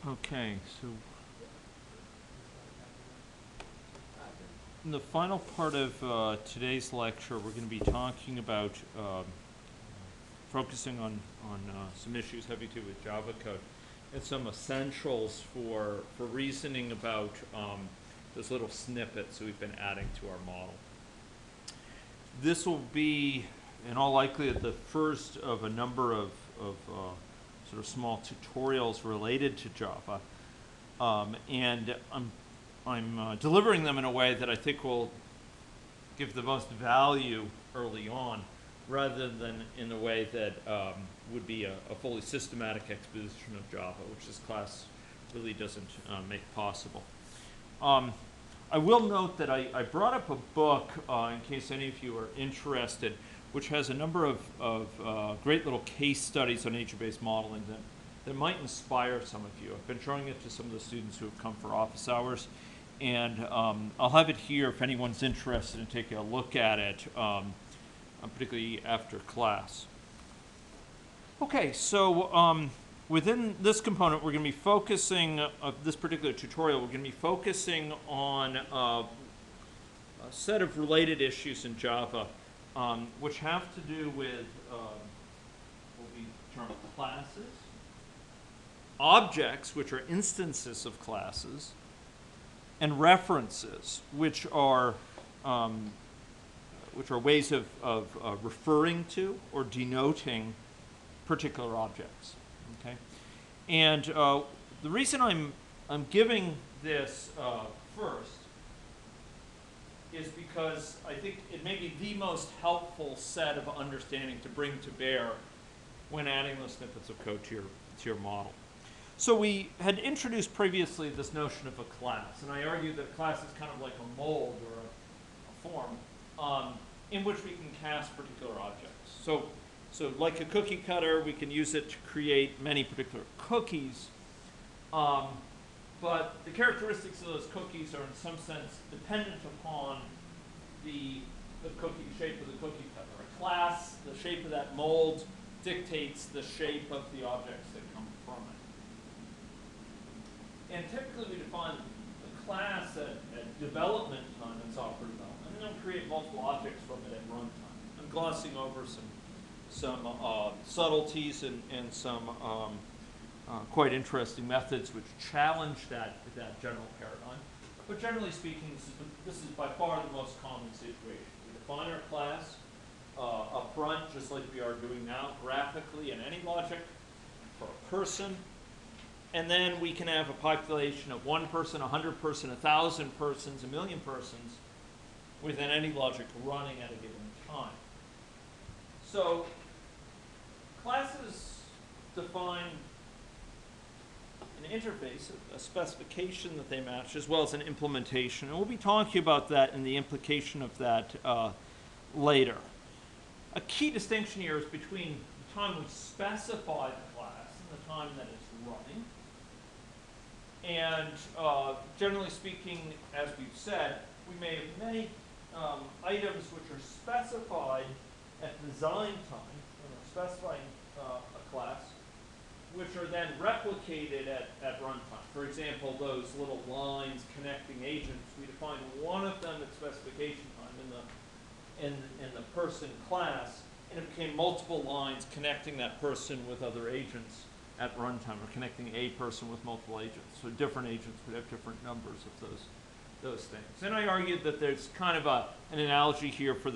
Okay, so in the final part of today's lecture, we're going to be talking about focusing on some issues having to do with Java code and some essentials for reasoning about those little snippets we've been adding to our model. This will be, in all likelihood, the first of a number of sort of small tutorials related to Java. And I'm delivering them in a way that I think will give the most value early on, rather than in a way that would be a fully systematic exposition of Java, which this class really doesn't make possible. I will note that I brought up a book, in case any of you are interested, which has a number of great little case studies on nature-based modeling that might inspire some of you. I've been showing it to some of the students who have come for office hours, and I'll have it here if anyone's interested in taking a look at it, particularly after class. Okay, so within this component, we're going to be focusing, this particular tutorial, we're going to be focusing on a set of related issues in Java, which have to do with what we term classes, objects, which are instances of classes, and references, which are ways of referring to or denoting particular objects. Okay, and the reason I'm giving this first is because I think it may be the most helpful set of understanding to bring to bear when adding those snippets of code to your model. So we had introduced previously this notion of a class, and I argued that a class is kind of like a mold or a form in which we can cast particular objects. So like a cookie cutter, we can use it to create many particular cookies, but the characteristics of those cookies are in some sense dependent upon the shape of the cookie cutter. A class, the shape of that mold, dictates the shape of the objects that come from it. And typically we define the class at development time in software development, and then create multiple objects from it at runtime. I'm glossing over some subtleties and some quite interesting methods which challenge that general paradigm. But generally speaking, this is by far the most common situation. We define our class up front, just like we are doing now, graphically in AnyLogic for a person. And then we can have a population of 1 person, 100 person, 1,000 persons, 1,000,000 persons within AnyLogic running at a given time. So classes define an interface, a specification that they match, as well as an implementation. And we'll be talking about that and the implication of that later. A key distinction here is between the time we specify the class and the time that it's running. And generally speaking, as we've said, we may have many items which are specified at design time, when we're specifying a class, which are then replicated at runtime. For example, those little lines connecting agents, we define one of them at specification time in the person class, and it became multiple lines connecting that person with other agents at runtime, or connecting a person with multiple agents. So different agents would have different numbers of those things. And I argued that there's kind of an analogy here for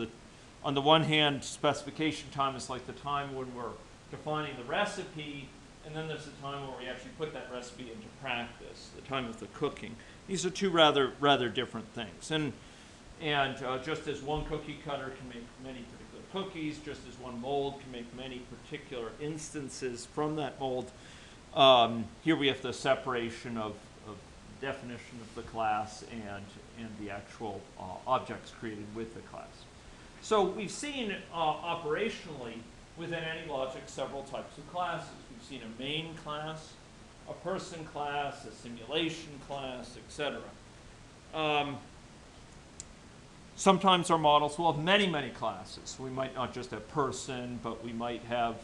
on the one hand, specification time is like the time when we're defining the recipe, and then there's the time where we actually put that recipe into practice, the time of the cooking. These are two rather different things. And just as one cookie cutter can make many particular cookies, just as one mold can make many particular instances from that mold, here we have the separation of definition of the class and the actual objects created with the class. So we've seen operationally within AnyLogic several types of classes. We've seen a main class, a person class, a simulation class, etc. Sometimes our models will have many classes. We might not just have person, but we might have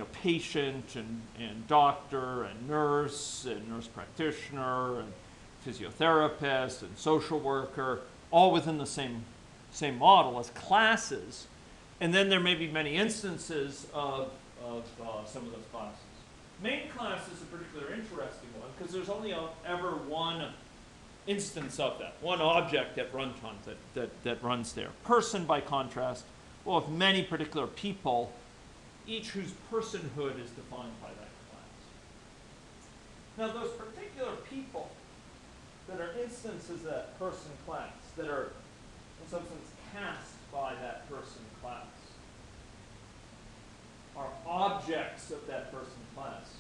patient and doctor and nurse practitioner and physiotherapist and social worker, all within the same model as classes. And then there may be many instances of some of those classes. Main class is a particularly interesting one because there's only ever one instance of that, one object at runtime that runs there. Person, by contrast, will have many particular people, each whose personhood is defined by that class. Now, those particular people that are instances of that person class, that are in some sense cast by that person class, are objects of that person class,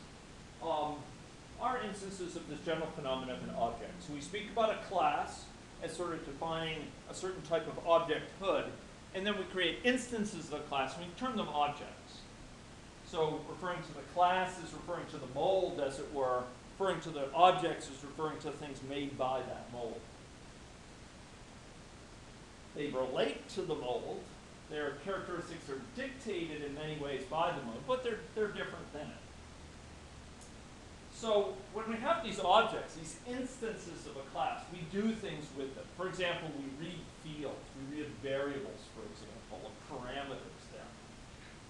are instances of this general phenomenon of an object. So we speak about a class as sort of defining a certain type of objecthood, and then we create instances of the class, and we term them objects. So referring to the class is referring to the mold, as it were. Referring to the objects is referring to things made by that mold. They relate to the mold. Their characteristics are dictated in many ways by the mold, but they're different than it. So when we have these objects, these instances of a class, we do things with them. For example, we read fields, we read variables, for example, of parameters there.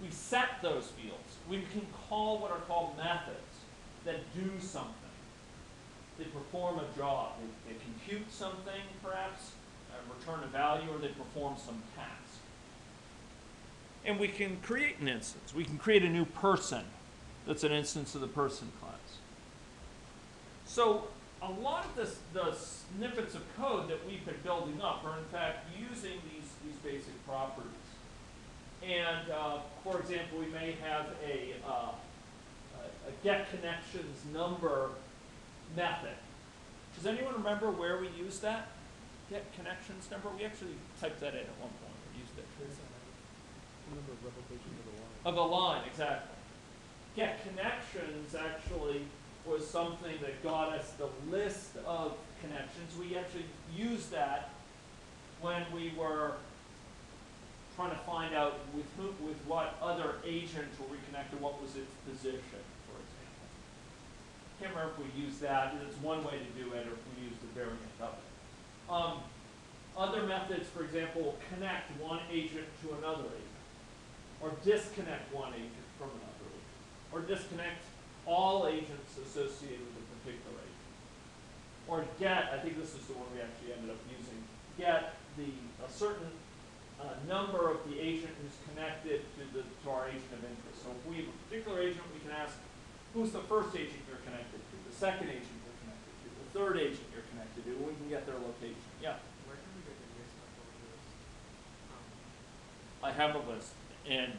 We set those fields. We can call what are called methods that do something. They perform a job. They compute something, perhaps, return a value, or they perform some task. And we can create an instance. We can create a new person that's an instance of the person class. So a lot of the snippets of code that we've been building up are in fact using these basic properties. And for example, we may have a get connections number method. Does anyone remember where we used that? Get connections number? We actually typed that in at one point. We used it. Number of replications Of a line, exactly. Get connections actually was something that got us the list of connections. We actually used that when we were trying to find out with what other agent were we connected, what was its position, for example. Can't remember if we used that. It's one way to do it, or if we used a variant of it. Other methods, for example, connect one agent to another agent, or disconnect one agent from another agent, or disconnect all agents associated with a particular agent. Or get, I think this is the one we actually ended up using, get a certain number of the agent who's connected to our agent of interest. So if we have a particular agent, we can ask, who's the first agent you're connected to, the second agent you're connected to, the third agent you're connected to, and we can get their location. Yeah? Where can we get the list of all of those? I have a list, and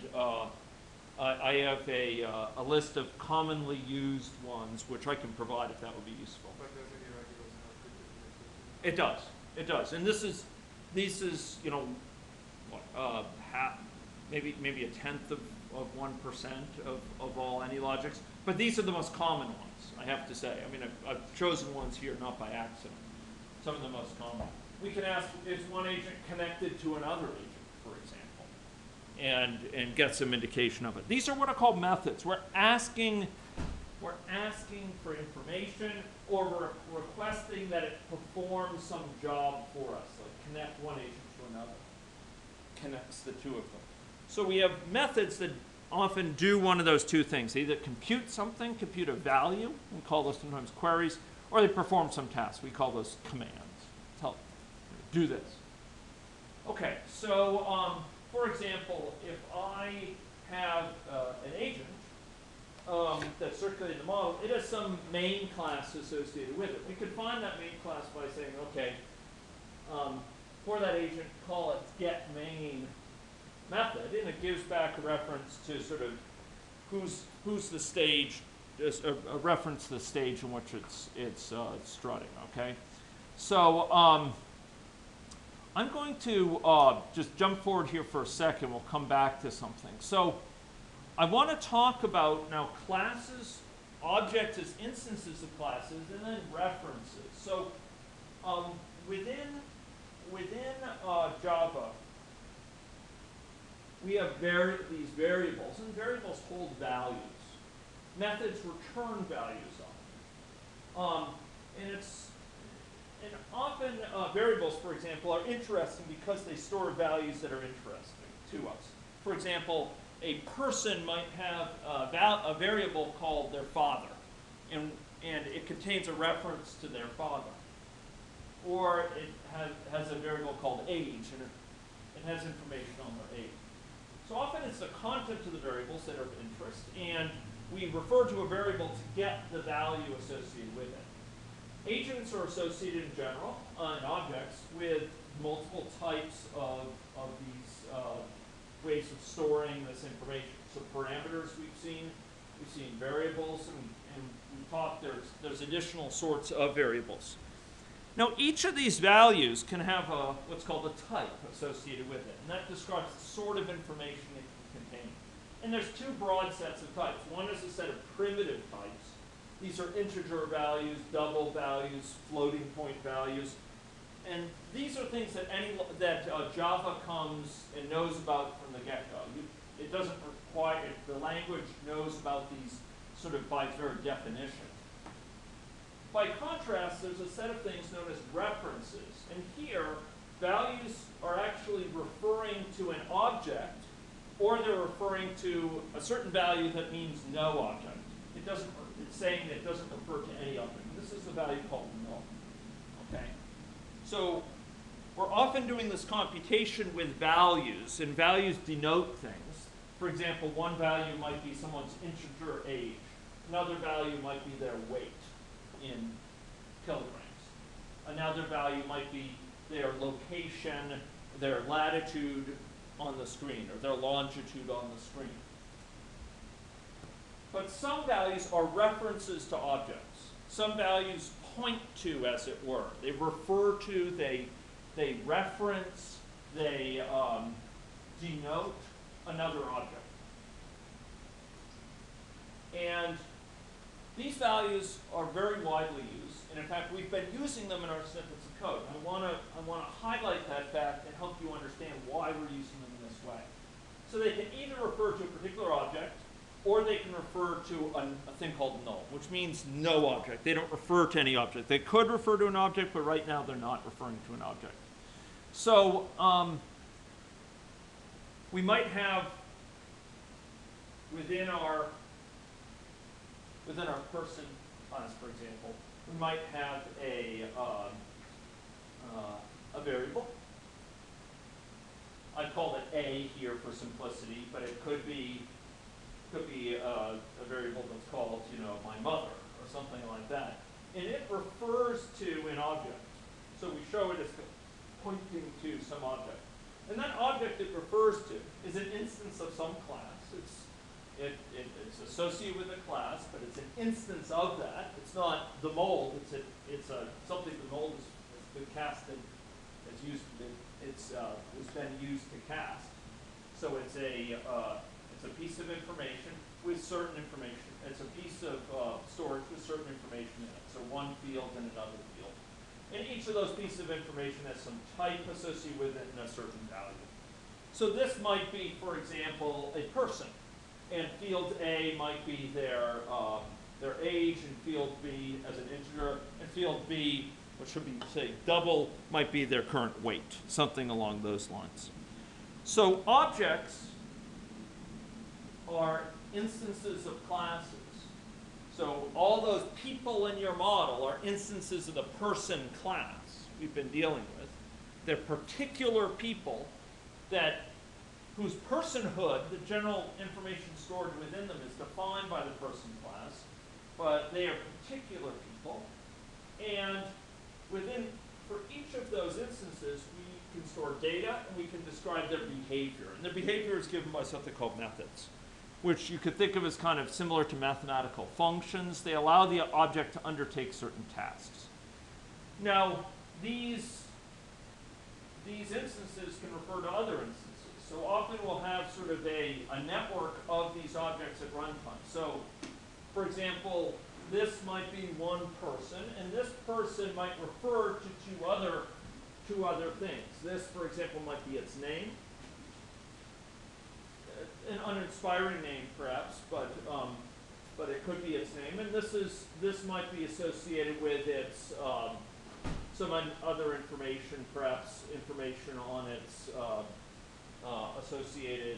I have a list of commonly used ones, which I can provide if that would be useful. But does AnyLogic also have good documentation? It does, and this is what, maybe a tenth of 1% of all AnyLogics, but these are the most common ones, I have to say. I mean, I've chosen ones here not by accident. Some of the most common. We can ask, is one agent connected to another agent, for example, and get some indication of it. These are what are called methods. We're asking for information, or we're requesting that it perform some job for us, like connect one agent to another, connects the two of them. So we have methods that often do one of those two things. They either compute something, compute a value, we call those sometimes queries, or they perform some task. We call those commands. Do this. Okay, so for example, if I have an agent that's circulating the model, it has some main class associated with it. We could find that main class by saying, okay, for that agent, call it getMain method, and it gives back a reference to sort of who's the stage, just a reference to the stage in which it's strutting. Okay, so I'm going to just jump forward here for a second. We'll come back to something. So I want to talk about now classes, objects as instances of classes, and then references. So within Java, we have these variables, and variables hold values. Methods return values on them. And often variables, for example, are interesting because they store values that are interesting to us. For example, a person might have a variable called their father, and it contains a reference to their father. Or it has a variable called age, and it has information on their age. So often it's the content of the variables that are of interest, and we refer to a variable to get the value associated with it. Agents are associated in general, in objects, with multiple types of these ways of storing this information. So parameters we've seen variables, and we've talked there's additional sorts of variables. Now each of these values can have what's called a type associated with it, and that describes the sort of information it can contain. And there's two broad sets of types. One is a set of primitive types. These are integer values, double values, floating point values. And these are things that Java comes and knows about from the get-go. It doesn't require, the language knows about these sort of by its very definition. By contrast, there's a set of things known as references. And here, values are actually referring to an object, or they're referring to a certain value that means no object. It's saying that it doesn't refer to any object. This is the value called null. Okay? So we're often doing this computation with values, and values denote things. For example, one value might be someone's integer age. Another value might be their weight in kilograms. Another value might be their location, their latitude on the screen, or their longitude on the screen. But some values are references to objects. Some values point to, as it were. They refer to, they reference, they denote another object. And these values are very widely used, and in fact, we've been using them in our snippets of code. I want to highlight that fact and help you understand why we're using them in this way. So they can either refer to a particular object, or they can refer to a thing called null, which means no object. They don't refer to any object. They could refer to an object, but right now they're not referring to an object. So we might have within our person class, for example, we might have a variable. I called it A here for simplicity, but it could be a variable that's called, my mother or something like that. And it refers to an object. So we show it as pointing to some object. And that object it refers to is an instance of some class. It's associated with a class, but it's an instance of that. It's not the mold. It's something the mold has been casted. It's been used to cast. So it's a piece of information with certain information. It's a piece of storage with certain information in it. So one field and another field. And each of those pieces of information has some type associated with it and a certain value. So this might be, for example, a person. And field A might be their age, and field B as an integer, and field B, what should we say, double, might be their current weight, something along those lines. So objects are instances of classes. So all those people in your model are instances of the person class we've been dealing with. They're particular people whose personhood, the general information stored within them, is defined by the person class, but they are particular people. And for each of those instances, we can store data and we can describe their behavior. And their behavior is given by something called methods, which you could think of as kind of similar to mathematical functions. They allow the object to undertake certain tasks. Now, these instances can refer to other instances. So often we'll have sort of a network of these objects at runtime. So, for example, this might be one person, and this person might refer to two other things. This, for example, might be its name. an uninspiring name perhaps, but it could be its name. And this might be associated with its other information, perhaps information on its associated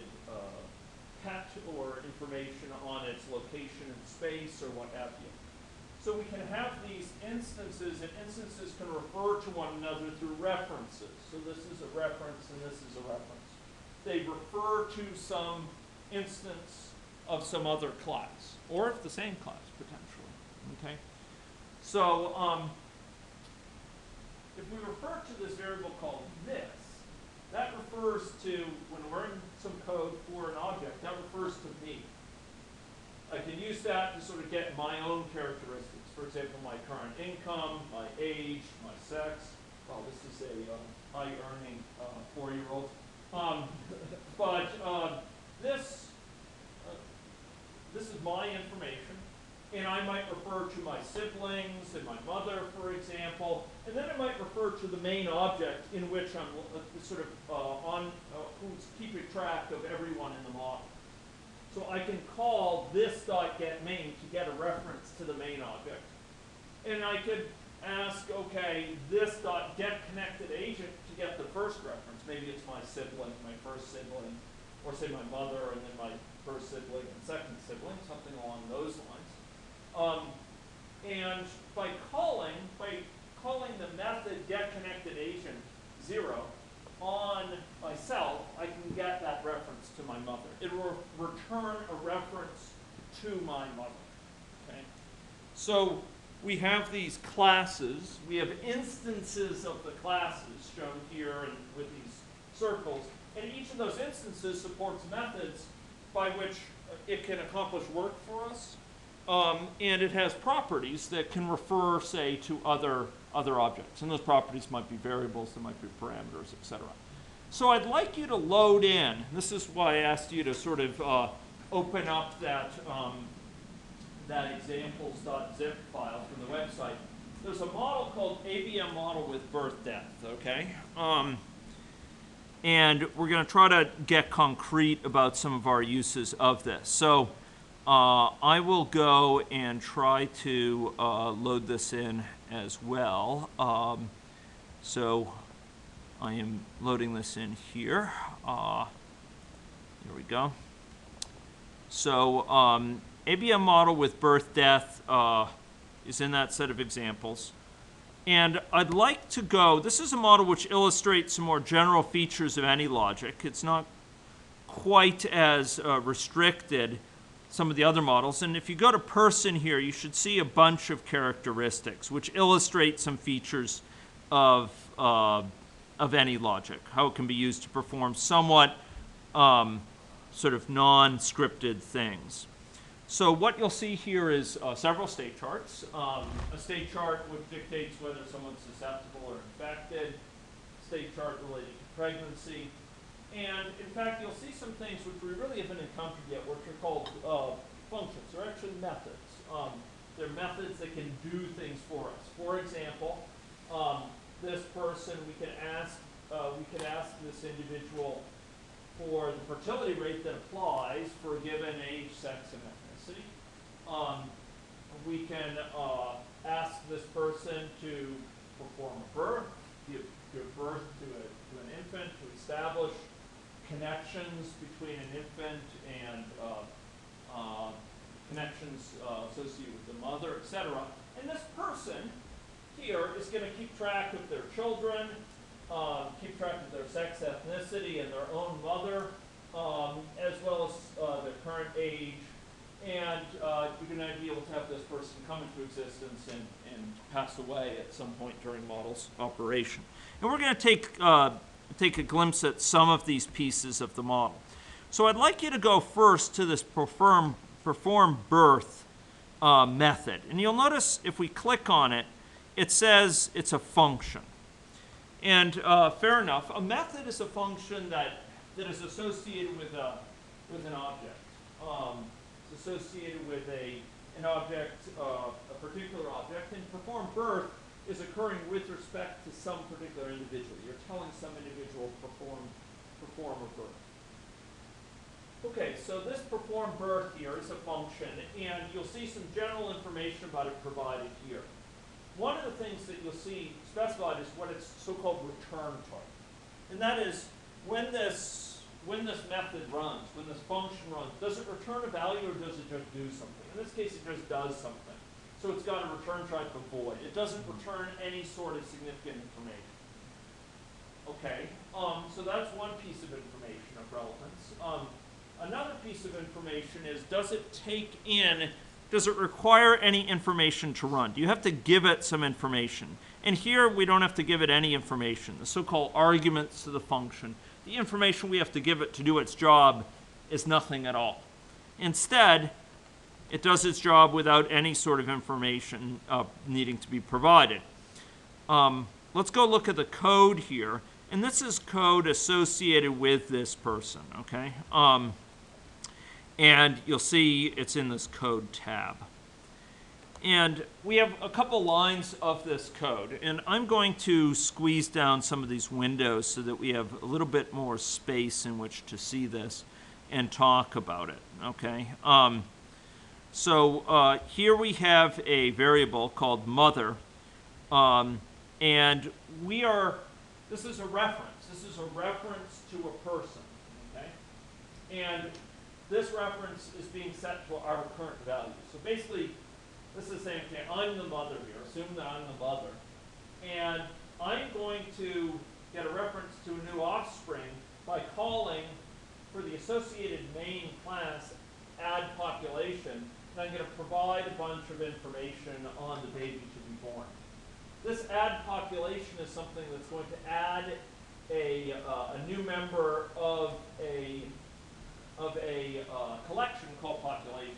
pet, or information on its location in space, or what have you. So we can have these instances, and instances can refer to one another through references. So this is a reference, and this is a reference. They refer to some instance of some other class, or of the same class, potentially. Okay? So if we refer to this variable called this, that refers to, when we're in some code for an object, that refers to me. I can use that to sort of get my own characteristics. For example, my current income, my age, my sex. Well, this is a high-earning 4-year-old. This is my information, and I might refer to my siblings and my mother, for example, and then I might refer to the main object in which I'm sort of who's keeping track of everyone in the model. So I can call this.getMain to get a reference to the main object. And I could ask, okay, this.getConnectedAgent to get the first reference. Maybe it's my sibling, my first sibling, or say my mother, and then my first sibling and second sibling, something along those lines. And by calling the method getConnectedAgent 0 on myself, I can get that reference to my mother. It will return a reference to my mother. Okay? So we have these classes. We have instances of the classes shown here and with these circles. And each of those instances supports methods by which it can accomplish work for us. And it has properties that can refer, say, to other objects. And those properties might be variables, they might be parameters, etc. So I'd like you to load in. This is why I asked you to sort of open up that examples.zip file from the website. There's a model called ABM model with birth death, okay? And we're going to try to get concrete about some of our uses of this. So I will go and try to load this in as well. So I am loading this in here. Here we go. So ABM model with birth death is in that set of examples. And I'd like to go, this is a model which illustrates some more general features of AnyLogic. It's not quite as restricted some of the other models. And if you go to person here, you should see a bunch of characteristics which illustrate some features of AnyLogic, how it can be used to perform somewhat sort of non-scripted things. So what you'll see here is several state charts. A state chart which dictates whether someone's susceptible or infected, state chart related to pregnancy. And in fact, you'll see some things which we really haven't encountered yet, which are called functions. They're actually methods. They're methods that can do things for us. For example, this person, we could ask this individual for the fertility rate that applies for a given age, sex, and ethnicity. We can ask this person to perform a birth, give birth to an infant, to establish connections between an infant and connections associated with the mother, etc. And this person here is going to keep track of their children, keep track of their sex, ethnicity, and their own mother, as well as their current age. And you're going to be able to have this person come into existence and pass away at some point during model's operation. And we're going to take a glimpse at some of these pieces of the model. So I'd like you to go first to this perform birth method. And you'll notice if we click on it, it says it's a function. And fair enough, a method is a function that is associated with an object. It's associated with an object, a particular object, and perform birth is occurring with respect to some particular individual. You're telling some individual perform a birth. Okay, so this perform birth here is a function, and you'll see some general information about it provided here. One of the things that you'll see specified is what its so-called return type. And that is, when this method runs, when this function runs, does it return a value or does it just do something? In this case, it just does something. So it's got a return type of void. It doesn't return any sort of significant information. Okay, so that's one piece of information of relevance. Another piece of information is, does it require any information to run? Do you have to give it some information? And here we don't have to give it any information. The so-called arguments to the function, the information we have to give it to do its job is nothing at all. Instead, it does its job without any sort of information needing to be provided. Let's go look at the code here. And this is code associated with this person, okay? And you'll see it's in this code tab. And we have a couple lines of this code. And I'm going to squeeze down some of these windows so that we have a little bit more space in which to see this and talk about it, okay? So here we have a variable called mother. And this is a reference. This is a reference to a person, okay? And this reference is being set to our current value. So basically, this is saying, okay, I'm the mother here. Assume that I'm the mother. And I'm going to get a reference to a new offspring by calling for the associated main class add population. And I'm going to provide a bunch of information on the baby to be born. This add population is something that's going to add a new member of a collection called population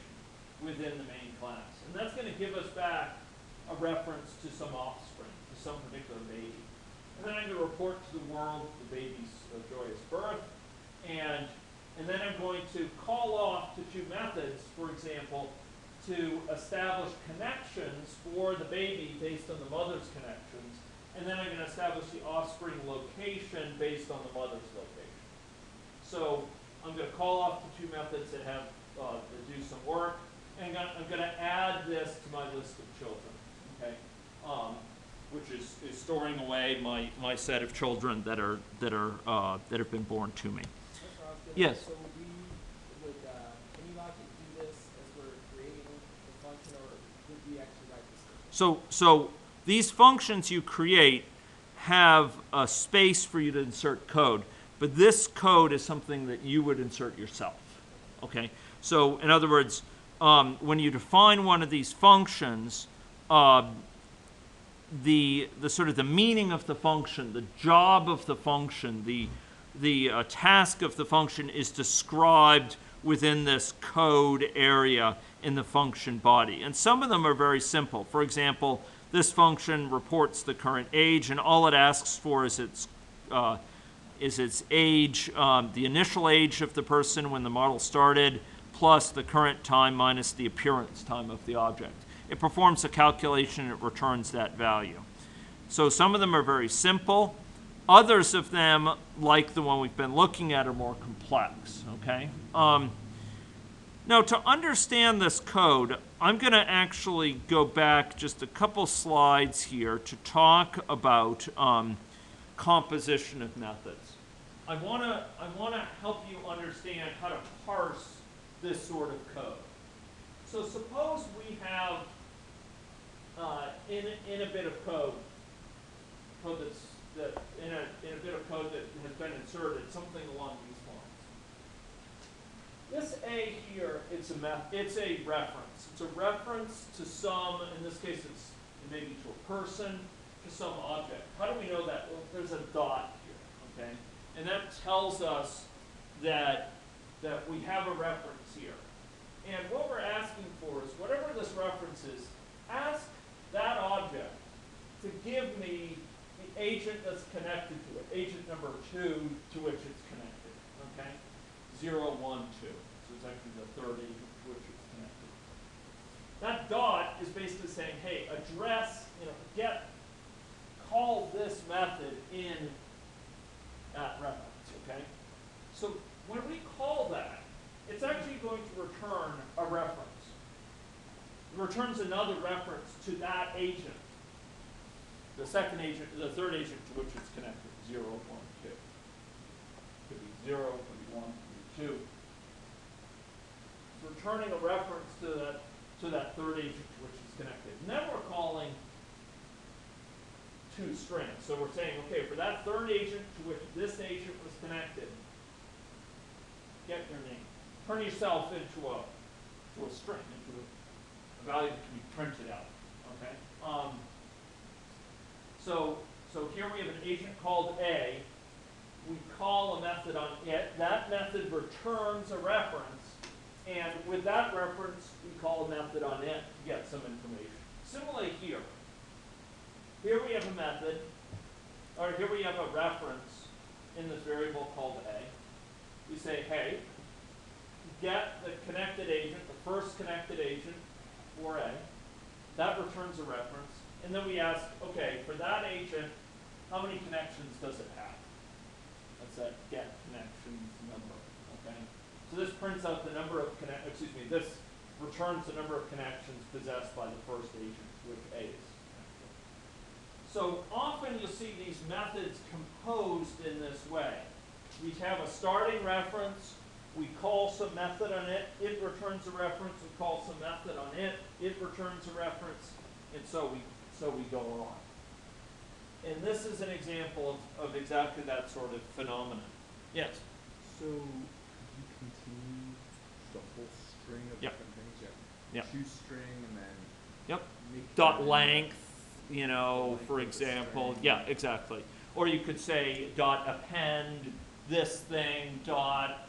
within the main class. And that's going to give us back a reference to some offspring, to some particular baby. And then I'm going to report to the world the baby's joyous birth. And then I'm going to call off to two methods, for example, to establish connections for the baby based on the mother's connections. And then I'm going to establish the offspring location based on the mother's location. So I'm going to call off the two methods that have that do some work. And I'm going to add this to my list of children, okay? Which is storing away my set of children that have been born to me. Yes. So would AnyLogic do this as we're creating the function, or would we actually write this? So these functions you create have a space for you to insert code, but this code is something that you would insert yourself, okay? So in other words, when you define one of these functions, the sort of the meaning of the function, the job of the function, the task of the function is described within this code area in the function body. And some of them are very simple. For example, this function reports the current age, and all it asks for is its age, the initial age of the person when the model started, plus the current time minus the appearance time of the object. It performs a calculation and it returns that value. So some of them are very simple. Others of them, like the one we've been looking at, are more complex, okay? Now, to understand this code, I'm going to actually go back just a couple slides here to talk about composition of methods. I want to help you understand how to parse this sort of code. So suppose we have in a bit of code that has been inserted, something along these lines. This A here, it's a reference. It's a reference to some, in this case it's maybe to a person, to some object. How do we know that? Well, there's a dot here, okay? And that tells us that we have a reference here. And what we're asking for is, whatever this reference is, ask that object to give me the agent that's connected to it, agent number 2 to which it's connected, okay? 0, 1, 2. So it's actually the third agent to which it's connected. That dot is basically saying, hey, address, call this method in that reference, okay? So when we call that, returns another reference to that agent. The second agent, the third agent to which it's connected, 0, 1, 2. Could be 0, could be 1, could be 2. It's returning a reference to that third agent to which it's connected. And then we're calling toString. So we're saying, okay, for that third agent to which this agent was connected, get your name. Turn yourself into a string, into a value that can be printed out. Okay. So here we have an agent called A. We call a method on it. That method returns a reference, and with that reference, we call a method on it to get some information. Similarly here. Here we have a method, or here we have a reference in this variable called A. We say, hey, get the connected agent, the first connected agent for A. That returns a reference. And then we ask, okay, for that agent, how many connections does it have? That's that get connections number, okay? So this prints out the number of this returns the number of connections possessed by the first agent, which A is. So often you'll see these methods composed in this way. We have a starting reference, we call some method on it, it returns a reference, we call some method on it, it returns a reference, and so we go on. And this is an example of exactly that sort of phenomenon. Yes? So you continue the whole string of Yep. different things? Yep. toString and then Yep. make Dot that length, you know, length for of the example. string. Yeah, exactly. Or you could say dot append this thing, dot,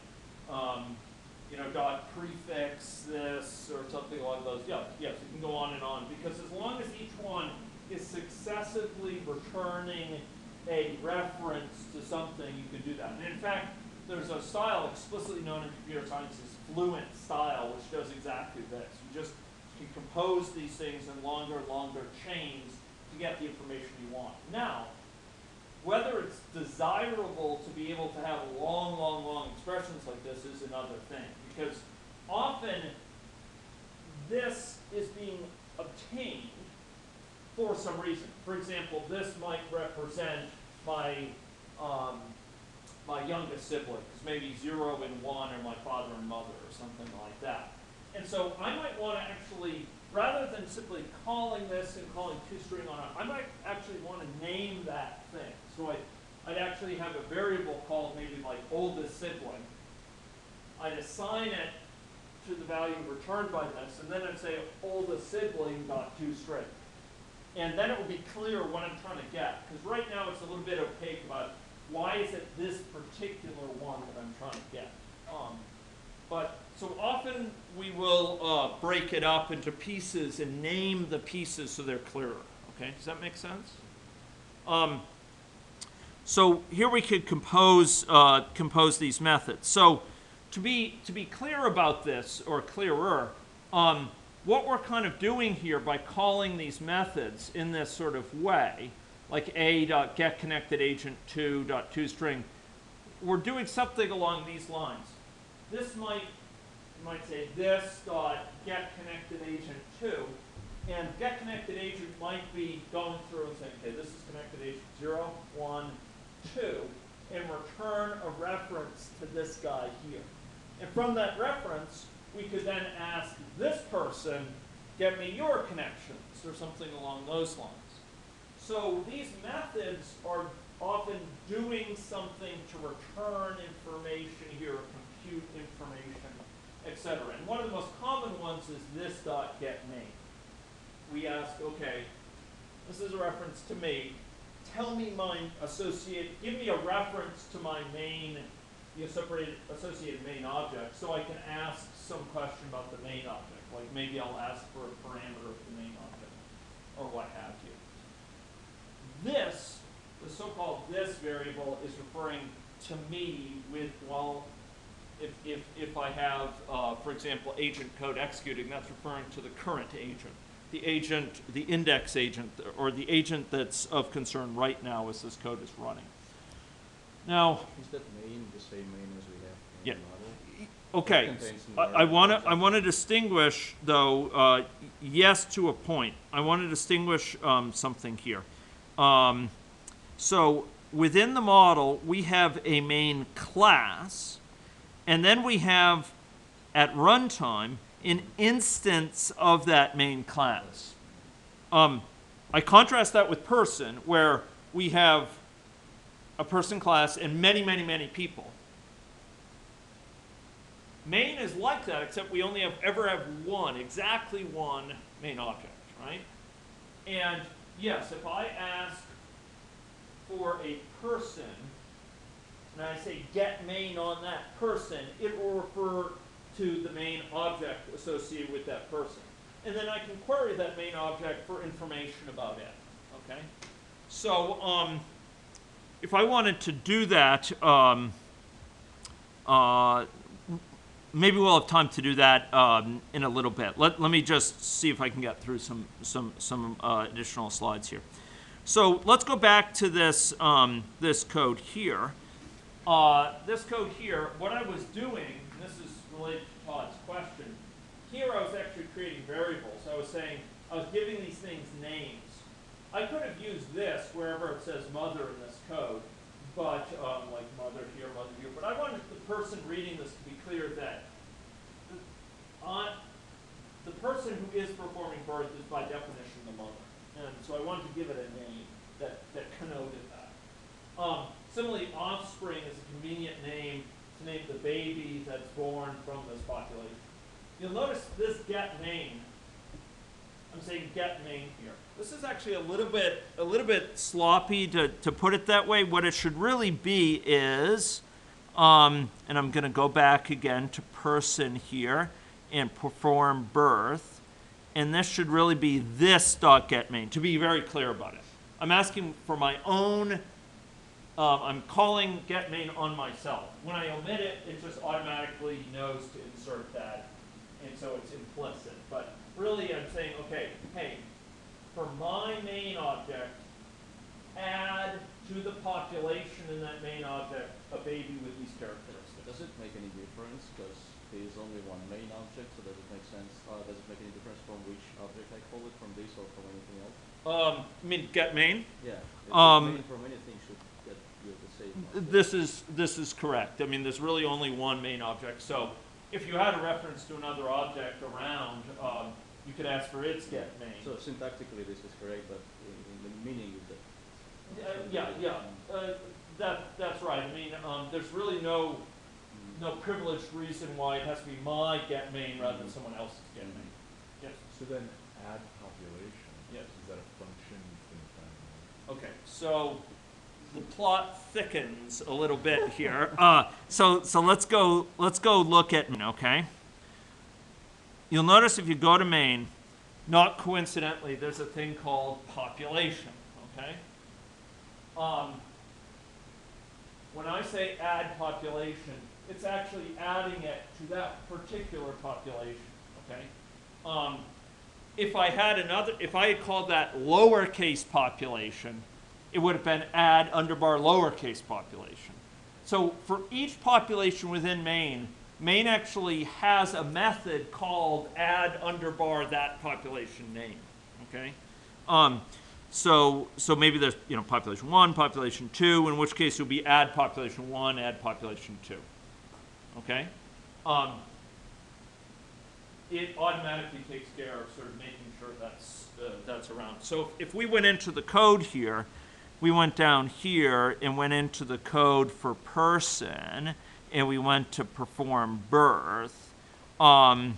dot prefix this, or something along those. Yeah, yes, you can go on and on. Because as long as each one is successively returning a reference to something, you can do that. And in fact, there's a style explicitly known in computer science as fluent style, which does exactly this. You just can compose these things in longer and longer chains to get the information you want. Now, whether it's desirable to be able to have long, long, long expressions like this is another thing. Because often this is being obtained for some reason. For example, this might represent my my youngest sibling, because maybe 0 and 1 are my father and mother, or something like that. And so I might want to actually, rather than simply calling this and calling toString on it, I might actually want to name that thing. So I'd actually have a variable called maybe like oldest sibling. I'd assign it to the value returned by this, and then I'd say oldest sibling dot toString. And then it will be clear what I'm trying to get, because right now it's a little bit opaque about why is it this particular one that I'm trying to get. But so often we will break it up into pieces and name the pieces so they're clearer. Okay, does that make sense? So here we could compose these methods. So to be clear about this, or clearer, what we're kind of doing here by calling these methods in this sort of way, like a.getConnectedAgent2.toString, we're doing something along these lines. This might, you might say this dot getConnectedAgent2, and getConnectedAgent might be going through and saying, okay, this is connected agent 0, 1, 2, and return a reference to this guy here. And from that reference, we could then ask this person, get me your connections, or something along those lines. So these methods are often doing something to return information here, or compute information, etc. And one of the most common ones is this dot get name. We ask, okay, this is a reference to me. Tell me my give me a reference to my main, associated main object, so I can ask some question about the main object. Like maybe I'll ask for a parameter of the main object, or what have you. This, the so-called this variable, is referring to me with, well, if I have, for example, agent code executing, that's referring to the current agent. The agent, the index agent, or the agent that's of concern right now as this code is running. Now, Is that main the same main as we have in yeah. the model? Okay, contains I more want to distinguish, though, yes to a point. I want to distinguish something here. So within the model, we have a main class, and then we have, at runtime, an instance of that main class. I contrast that with person, where we have a person class and many, many, many people. Main is like that, except we only ever have one, exactly one main object, right? And yes, if I ask for a person, and I say get main on that person, it will refer to the main object associated with that person. And then I can query that main object for information about it, okay? So if I wanted to do that, maybe we'll have time to do that in a little bit. Let me just see if I can get through some additional slides here. So let's go back to this, this code here. This code here, what I was doing, and this is related to Todd's question, here I was actually creating variables. I was saying, I was giving these things names. I could have used this wherever it says mother in this code, but like mother here, but I wanted the person reading this to be clear that the person who is performing birth is by definition the mother. And so I wanted to give it a name that connoted that. Similarly, offspring is a convenient name to name the baby that's born from this population. You'll notice this get main, I'm saying get main here. This is actually a little bit sloppy to put it that way. What it should really be is, and I'm going to go back again to person here and perform birth, and this should really be this dot get main, to be very clear about it. I'm asking for my own, I'm calling get main on myself. When I omit it, it just automatically knows to insert that, and so it's implicit. But really I'm saying, okay, hey, for my main object, add to the population in that main object a baby with these characteristics. Does it make any difference? Because there is only one main object, so does it make sense? Does it make any difference from which object I call it, from this or from anything else? You mean get main? Yeah. Main from anything should get you the same object. This is correct. I mean, there's really only one main object. So if you had a reference to another object around, you could ask for its get main. So syntactically this is correct, but in the meaning is that. That's right. I mean, there's really no privileged reason why it has to be my get main rather than someone else's get main. Yes. So then add population. Yes. Is that a function in the Okay. So the plot thickens a little bit here. So let's go look at, okay? You'll notice if you go to main, not coincidentally, there's a thing called population, okay? When I say add population, it's actually adding it to that particular population, okay? If I had called that lowercase population, it would have been add underbar lowercase population. So for each population within main actually has a method called add underbar that population name, okay? So maybe there's, population 1, population 2, in which case it would be add population 1, add population 2, okay? It automatically takes care of sort of making sure that's around. So if we went into the code here, we went down here and went into the code for person, and we went to perform birth, and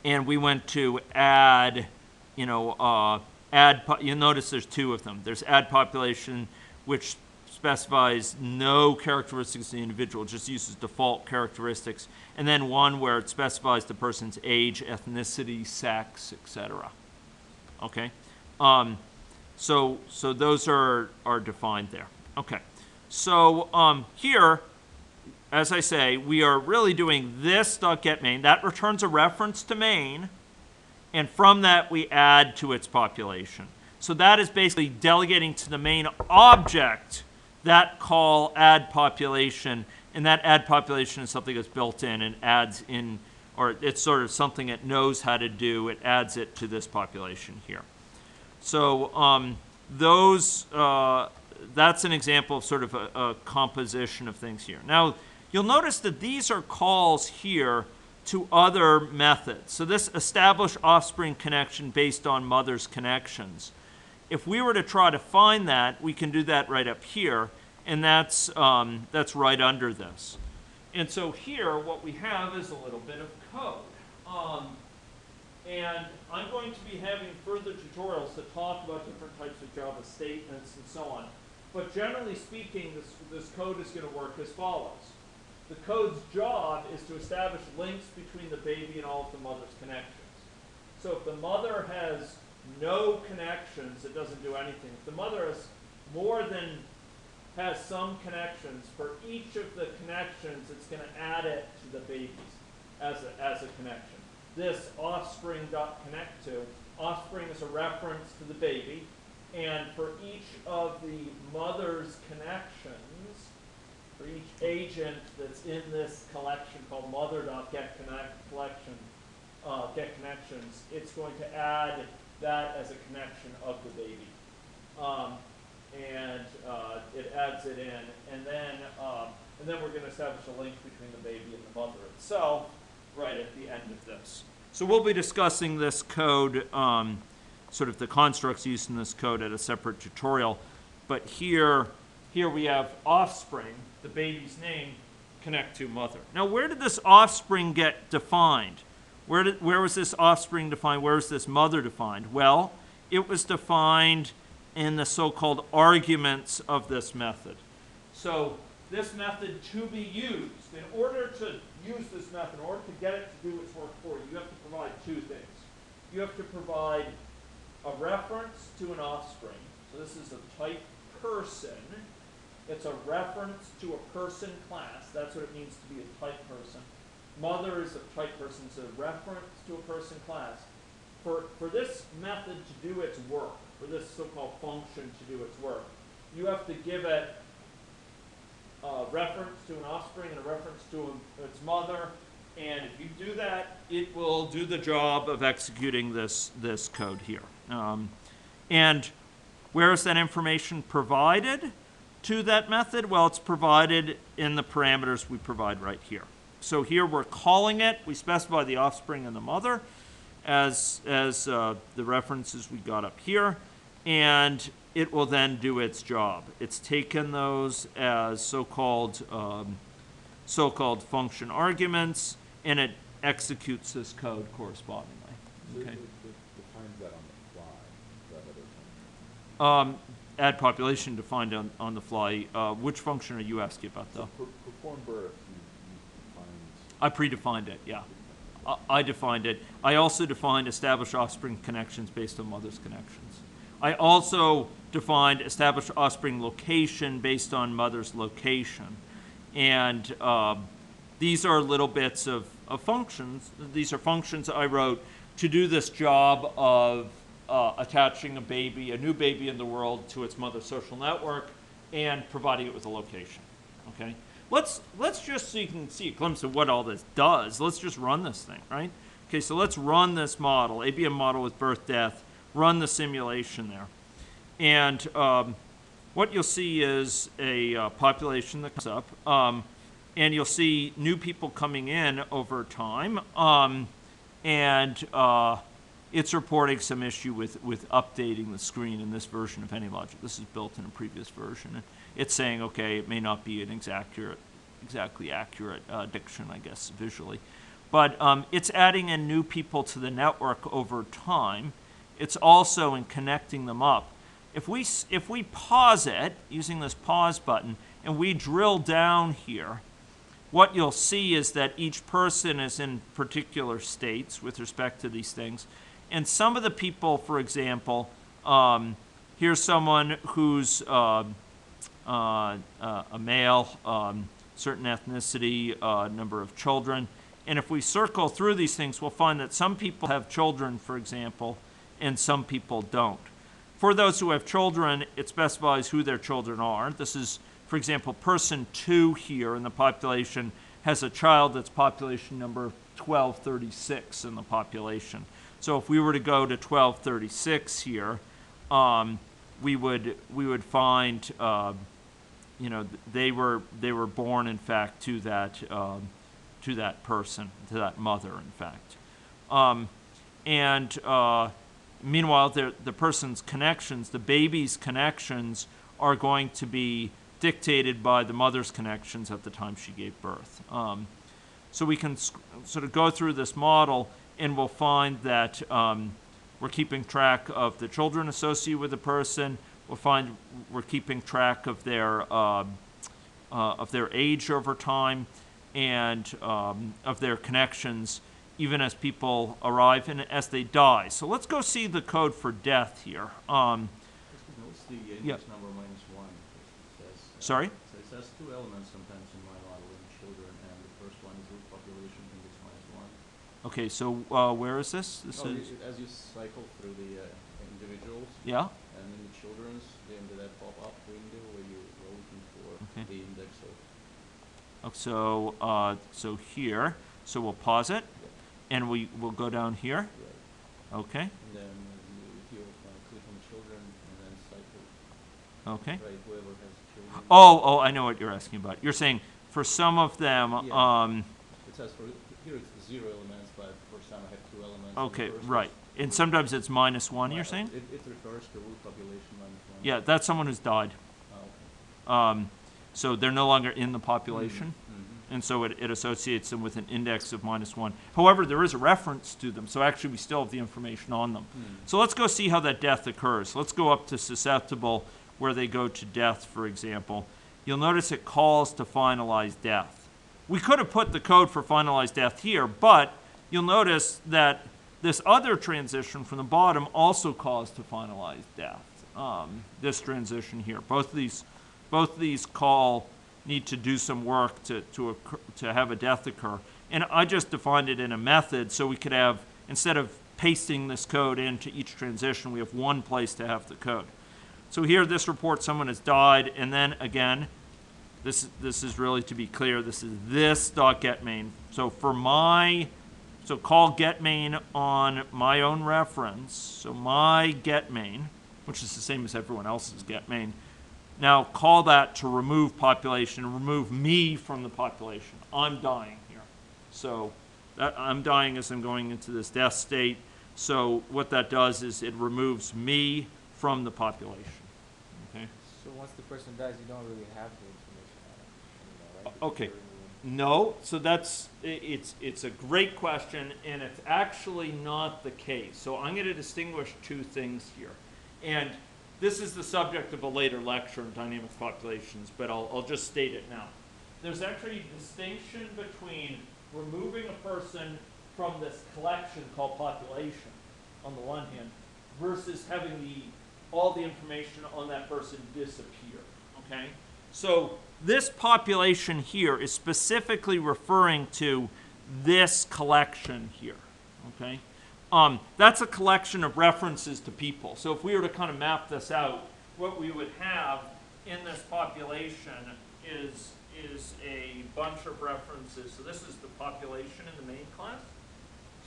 we went to add, you'll notice there's two of them. There's add population, which specifies no characteristics of the individual, just uses default characteristics, and then one where it specifies the person's age, ethnicity, sex, etc. Okay? So those are defined there. Okay. So here, as I say, we are really doing this .getMain. That returns a reference to main, and from that we add to its population. So that is basically delegating to the main object that call add population, And that add population is something that's built in and adds in, or it's sort of something it knows how to do. It adds it to this population here. So that's an example of sort of a composition of things here. Now, you'll notice that these are calls here to other methods. So this establish offspring connection based on mother's connections. If we were to try to find that, we can do that right up here, and that's right under this. And so here, what we have is a little bit of code. And I'm going to be having further tutorials that talk about different types of Java statements and so on. But generally speaking, this code is going to work as follows. The code's job is to establish links between the baby and all of the mother's connections. So if the mother has no connections, it doesn't do anything. If the mother has some connections, for each of the connections, it's going to add it to the babies as a connection. This offspring.connect to, offspring is a reference to the baby, and for each of the mother's connections, for each agent that's in this collection called mother.getConnections, it's going to add that as a connection of the baby. It adds it in, and then we're going to establish a link between the baby and the mother itself right at the end of this. So we'll be discussing this code, sort of the constructs used in this code at a separate tutorial. But here we have offspring, the baby's name, connect to mother. Now, where did this offspring get defined? Where was this offspring defined? Where was this mother defined? Well, it was defined in the so-called arguments of this method. So this method to be used, in order to use this method, in order to get it to do its work for you, you have to provide two things. You have to provide a reference to an offspring. So this is a type person. It's a reference to a person class. That's what it means to be a type person. Mother is a type person. It's a reference to a person class. For this method to do its work, for this so-called function to do its work, you have to give it a reference to an offspring and a reference to its mother. And if you do that, it will do the job of executing this code here. And where is that information provided to that method? Well, it's provided in the parameters we provide right here. So here we're calling it. We specify the offspring and the mother as the references we got up here. And it will then do its job. It's taken those as so-called function arguments, and it executes this code correspondingly. Okay. It defines that on the fly, that other function. Add population defined on the fly. Which function are you asking about, though? So perform birth, you defined. I predefined it, yeah. I defined it. I also defined establish offspring connections based on mother's connections. I also defined establish offspring location based on mother's location. And these are little bits of functions. These are functions I wrote to do this job of attaching a new baby in the world to its mother's social network and providing it with a location. Okay? Let's just, so you can see a glimpse of what all this does, let's just run this thing, right? Okay, so let's run this model, ABM model with birth, death, run the simulation there. And what you'll see is a population that comes up, and you'll see new people coming in over time, and it's reporting some issue with updating the screen in this version of AnyLogic. This is built in a previous version. It's saying, okay, it may not be an exactly accurate diction, I guess, visually. But it's adding in new people to the network over time. It's also in connecting them up. If we pause it, using this pause button, and we drill down here, what you'll see is that each person is in particular states with respect to these things. And some of the people, for example, here's someone who's a male, certain ethnicity, number of children. And if we circle through these things, we'll find that some people have children, for example, and some people don't. For those who have children, it specifies who their children are. This is for example, person 2 here in the population has a child that's population number 1236 in the population. So if we were to go to 1236 here, we would find, you know, they were born, in fact, to that person, to that mother, in fact. Meanwhile, the person's connections, the baby's connections, are going to be dictated by the mother's connections at the time she gave birth. So we can sort of go through this model, and we'll find that we're keeping track of the children associated with the person. We'll find we're keeping track of their age over time, and of their connections, even as people arrive and as they die. So let's go see the code for death here. What's the index Yeah. number -1? It says, Sorry? So it says 2 elements sometimes in my model in children, and the first one is root population index -1. Okay, so where is this? This Oh, is, as you cycle through the individuals, yeah? and in the children's, then that pop-up window where you're looking for Okay. the index of. So here, so we'll pause it, and we'll go down here. Right. Okay, And then you click on children, and then cycle. okay. Right, whoever has children. Oh, I know what you're asking about. You're saying for some of them, Yeah. It says here it's 0 elements, but for some I have 2 elements. and the okay, first right. is- And sometimes it's -1, you're saying? It refers to root population -1. Yeah, that's someone who's died. Oh, okay. So they're no longer in the population. Mhm. And so it associates them with an index of -1. However, there is a reference to them, so actually we still have the information on them. So let's go see how that death occurs. Let's go up to susceptible, where they go to death, for example. You'll notice it calls to finalize death. We could have put the code for finalize death here, but you'll notice that this other transition from the bottom also calls to finalize death. This transition here. Both of these need to do some work to have a death occur. And I just defined it in a method so we could have, instead of pasting this code into each transition, we have one place to have the code. So here, this reports someone has died, and then again, this is really, to be clear, this is this.getMain. So so call getMain on my own reference. So my getMain, which is the same as everyone else's getMain. Now call that to remove population, remove me from the population. I'm dying here. So I'm dying as I'm going into this death state. So what that does is it removes me from the population. Okay? So once the person dies, you don't really have the information on it anymore, right? Okay. Because No, so it's a great question, and it's actually not the case. So I'm going to distinguish two things here. And this is the subject of a later lecture in dynamic populations, but I'll just state it now. There's actually a distinction between removing a person from this collection called population, on the one hand, versus having all the information on that person disappear, okay? So this population here is specifically referring to this collection here, okay? That's a collection of references to people. So if we were to kind of map this out, what we would have in this population is a bunch of references. So this is the population in the main class.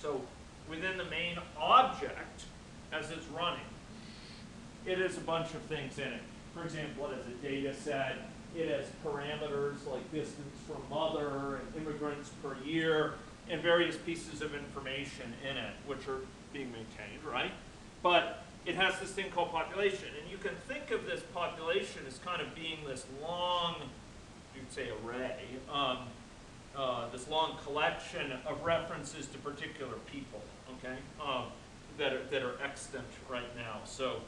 So within the main object, as it's running, it has a bunch of things in it. For example, it has a data set. It has parameters like distance from mother and immigrants per year and various pieces of information in it, which are being maintained, right? But it has this thing called population. And you can think of this population as kind of being this long, you'd say array, this long collection of references to particular people, okay, that are extant right now. So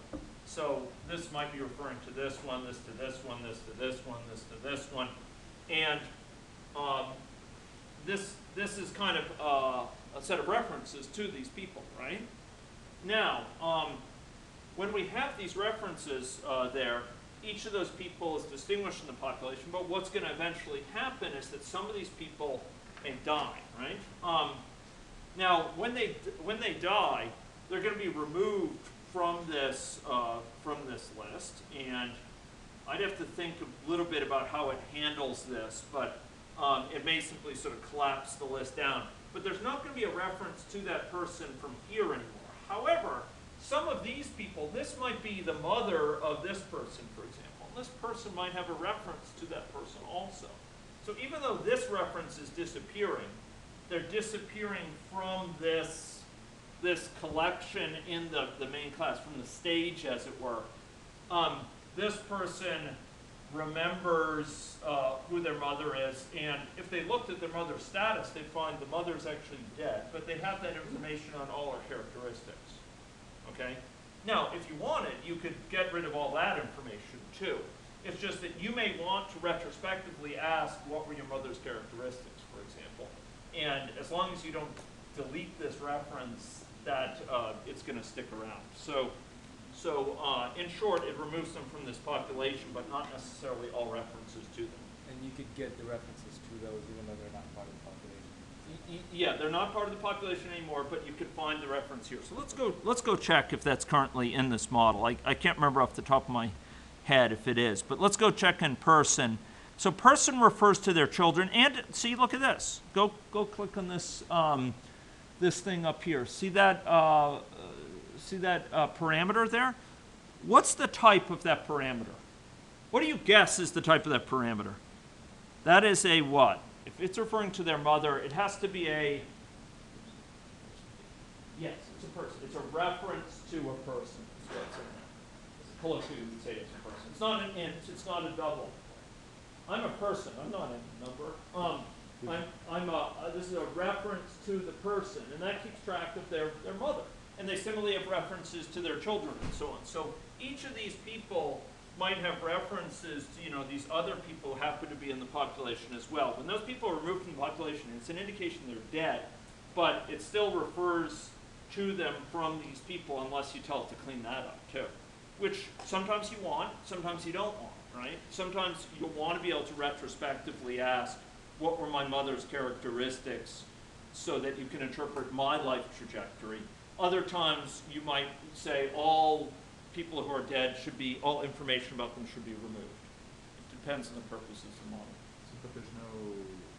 this might be referring to this one, this to this one, this to this one, this to this one, and this is kind of a set of references to these people, right? Now, when we have these references there, each of those people is distinguished in the population, but what's going to eventually happen is that some of these people may die, right? Now, when they die, they're going to be removed from this list, and I'd have to think a little bit about how it handles this, but it may simply sort of collapse the list down. But there's not going to be a reference to that person from here anymore. However, some of these people, this might be the mother of this person, for example. And this person might have a reference to that person also. So even though this reference is disappearing, they're disappearing from this collection in the main class, from the stage, as it were. This person remembers who their mother is, and if they looked at their mother's status, they'd find the mother's actually dead, but they have that information on all her characteristics. Okay? Now, if you wanted, you could get rid of all that information too. It's just that you may want to retrospectively ask, what were your mother's characteristics, for example. And as long as you don't delete this reference, that it's going to stick around. So in short, it removes them from this population, but not necessarily all references to them. And you could get the references to those even though they're not part of the population. Yeah, they're not part of the population anymore, but you could find the reference here. So let's go check if that's currently in this model. I can't remember off the top of my head if it is, but let's go check in person. So person refers to their children, and see, look at this. Go click on this this thing up here. See that parameter there? What's the type of that parameter? What do you guess is the type of that parameter? That is a what? If it's referring to their mother, it has to be a, yes, it's a person. It's a reference to a person. Is what's in there. Colloquially, we would say it's a person. It's not an int. It's not a double. I'm a person. I'm not a number. This is a reference to the person, and that keeps track of their mother. And they similarly have references to their children and so on. So each of these people might have references to, these other people who happen to be in the population as well. When those people are removed from the population, it's an indication they're dead, but it still refers to them from these people unless you tell it to clean that up too. Which sometimes you want, sometimes you don't want, right? Sometimes you'll want to be able to retrospectively ask, what were my mother's characteristics, so that you can interpret my life trajectory. Other times you might say all people who are dead all information about them should be removed. It depends on the purposes of the model. But there's no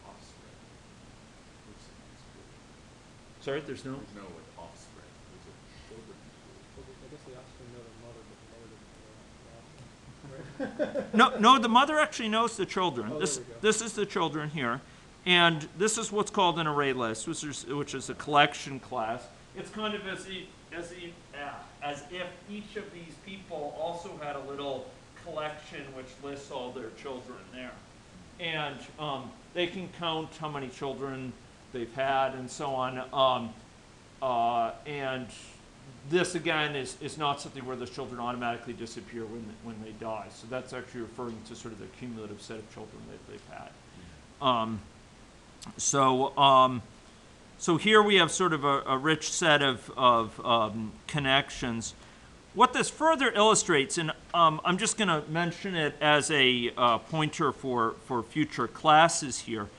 offspring. Sorry, there's no? There's no offspring. There's a children. I guess the offspring know their mother, but the mother doesn't know the offspring. No, the mother actually knows the children. Oh, This there we go. this is the children here. And this is what's called an array list, which is a collection class. It's kind of as if each of these people also had a little collection which lists all their children there. And they can count how many children they've had and so on. And this, again, is not something where those children automatically disappear when they die. So that's actually referring to sort of the cumulative set of children that they've had. So here we have sort of a rich set of connections. What this further illustrates, and I'm just going to mention it as a pointer for future classes here.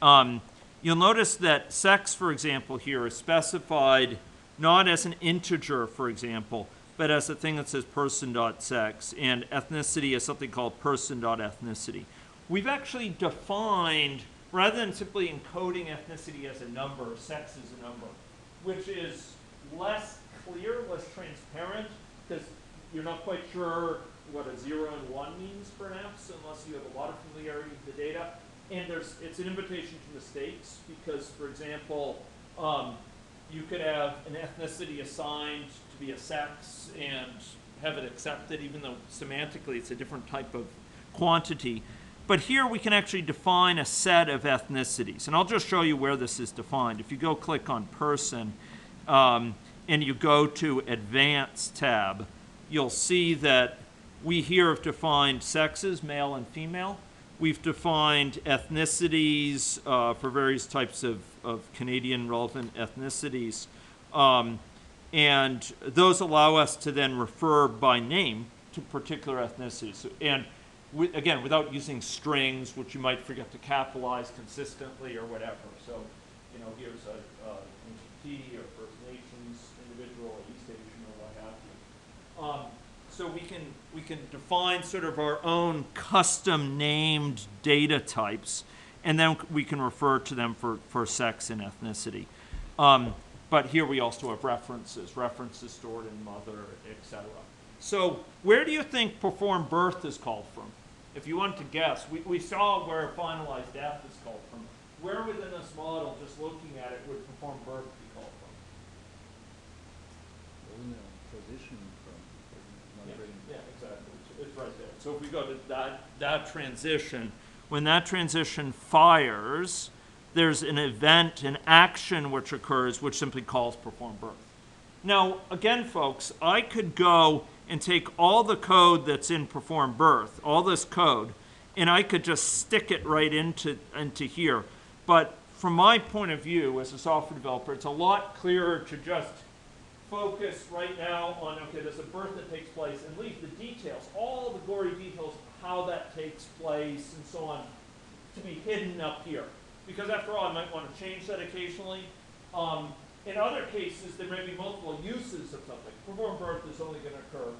You'll notice that sex, for example, here is specified not as an integer, for example, but as a thing that says person.sex, and ethnicity is something called person.ethnicity. We've actually defined, rather than simply encoding ethnicity as a number, sex as a number, which is less clear, less transparent, because you're not quite sure what a 0 and 1 means, perhaps, unless you have a lot of familiarity with the data. And it's an invitation to mistakes, because, for example, you could have an ethnicity assigned to be a sex and have it accepted, even though semantically it's a different type of quantity. But here we can actually define a set of ethnicities. And I'll just show you where this is defined. If you go click on person and you go to Advanced tab, you'll see that we here have defined sexes, male and female. We've defined ethnicities for various types of Canadian relevant ethnicities. And those allow us to then refer by name to particular ethnicities. And again, without using strings, which you might forget to capitalize consistently or whatever. So, here's a NGT or First Nations individual, or East Asian or what have you. So we can define sort of our own custom named data types, and then we can refer to them for sex and ethnicity. But here we also have references stored in mother, etc. So where do you think performed birth is called from? If you want to guess, we saw where finalized death is called from. Where within this model, just looking at it, would performed birth be called from? Wasn't it a transition from, Yeah, exactly. It's right there. So if we go to that transition, when that transition fires, there's an event, an action which occurs, which simply calls perform birth. Now, again, folks, I could go and take all the code that's in perform birth, all this code, and I could just stick it right into here. But from my point of view as a software developer, it's a lot clearer to just focus right now on, okay, there's a birth that takes place, and leave the details, all the gory details, how that takes place, and so on, to be hidden up here. Because after all, I might want to change that occasionally. In other cases, there may be multiple uses of something. Perform birth is only going to occur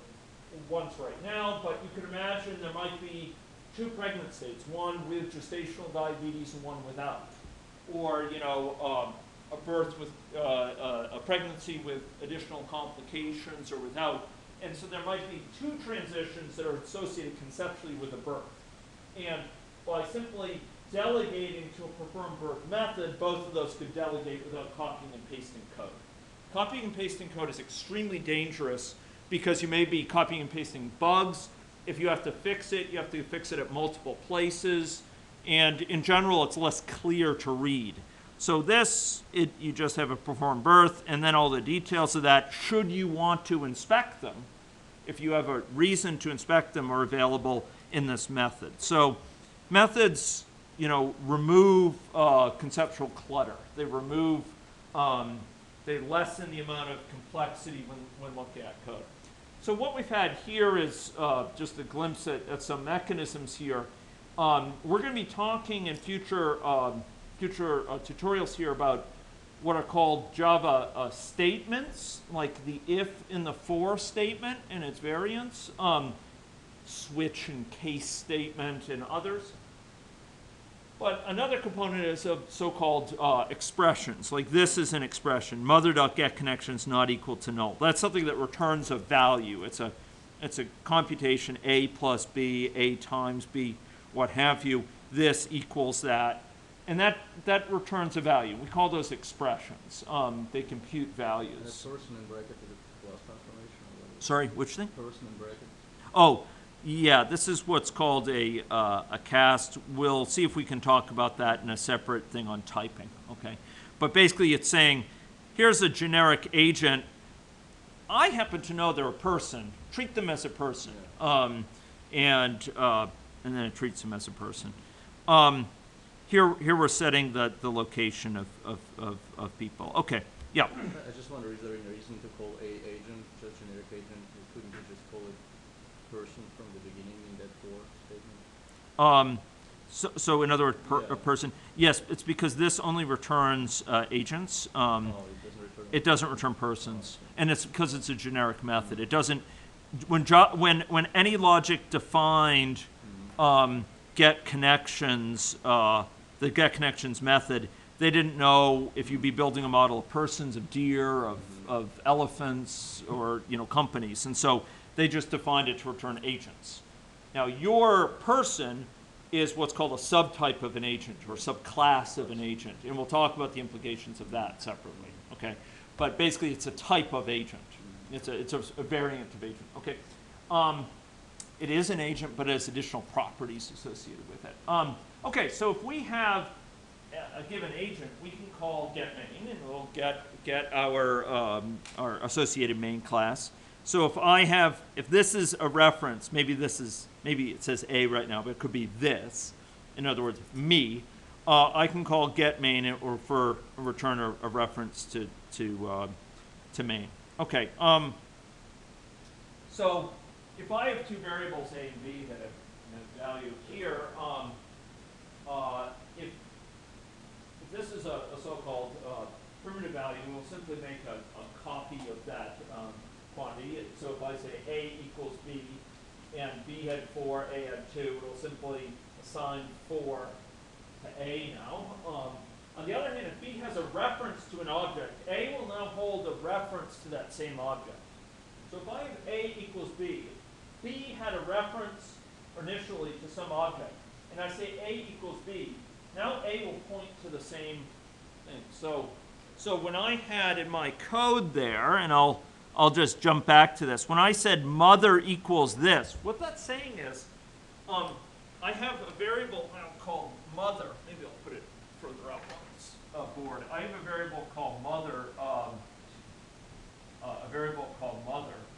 once right now, but you could imagine there might be 2 pregnant states, one with gestational diabetes and one without. Or, a birth with a pregnancy with additional complications or without. And so there might be 2 transitions that are associated conceptually with a birth. And by simply delegating to a performed birth method, both of those could delegate without copying and pasting code. Copying and pasting code is extremely dangerous because you may be copying and pasting bugs. If you have to fix it, you have to fix it at multiple places. And in general, it's less clear to read. So this, you just have a performed birth, and then all the details of that, should you want to inspect them, if you have a reason to inspect them, are available in this method. So methods, remove conceptual clutter. They remove, they lessen the amount of complexity when looking at code. So what we've had here is just a glimpse at some mechanisms here. We're going to be talking in future tutorials here about what are called Java statements, like the if in the for statement and its variants, switch and case statement and others. But another component is of so-called expressions, like this is an expression, mother.getConnection is not equal to null. That's something that returns a value. It's a computation A plus B, A times B, what have you. This equals that. And that returns a value. We call those expressions. They compute values. And a person in bracket is a class transformation? Or what is it? Sorry, which thing? Person in bracket? Oh, yeah, this is what's called a cast. We'll see if we can talk about that in a separate thing on typing, okay? But basically it's saying, here's a generic agent. I happen to know they're a person. Treat them as a person. Yeah. And then it treats them as a person. Here we're setting the location of people. Okay, yeah. I just wonder, is there any reason to call a agent just generic agent? Couldn't you just call it person from the beginning in that for statement? So in other words, Yeah. a person. Yes, it's because this only returns agents. Oh, it doesn't return. It doesn't return persons, and it's because it's a generic method. It doesn't. When AnyLogic defined get connections, the get connections method, they didn't know if you'd be building a model of persons, of deer, of elephants, or companies, and so they just defined it to return agents. Now your person is what's called a subtype of an agent or subclass of an agent, and we'll talk about the implications of that separately. Okay, but basically it's a type of agent. It's a variant of agent. Okay, it is an agent, but it has additional properties associated with it. Okay, so if we have a given agent, we can call getMain, and we'll get our associated main class. So if this is a reference, maybe it says A right now, but it could be this. In other words, me. I can call getMain or return a reference to main. Okay. So if I have 2 variables A and B that have value here, if this is a so-called primitive value, we'll simply make a copy of that quantity. So if I say A equals B, and B had 4, A had 2, it'll simply assign 4 to A now. On the other hand, if B has a reference to an object, A will now hold a reference to that same object. So if I have A equals B, B had a reference initially to some object, and I say A equals B, now A will point to the same thing. So when I had in my code there, and I'll just jump back to this, when I said mother equals this, what that's saying is, I have a variable now called mother. Maybe I'll put it further up on this board. I have a variable called mother,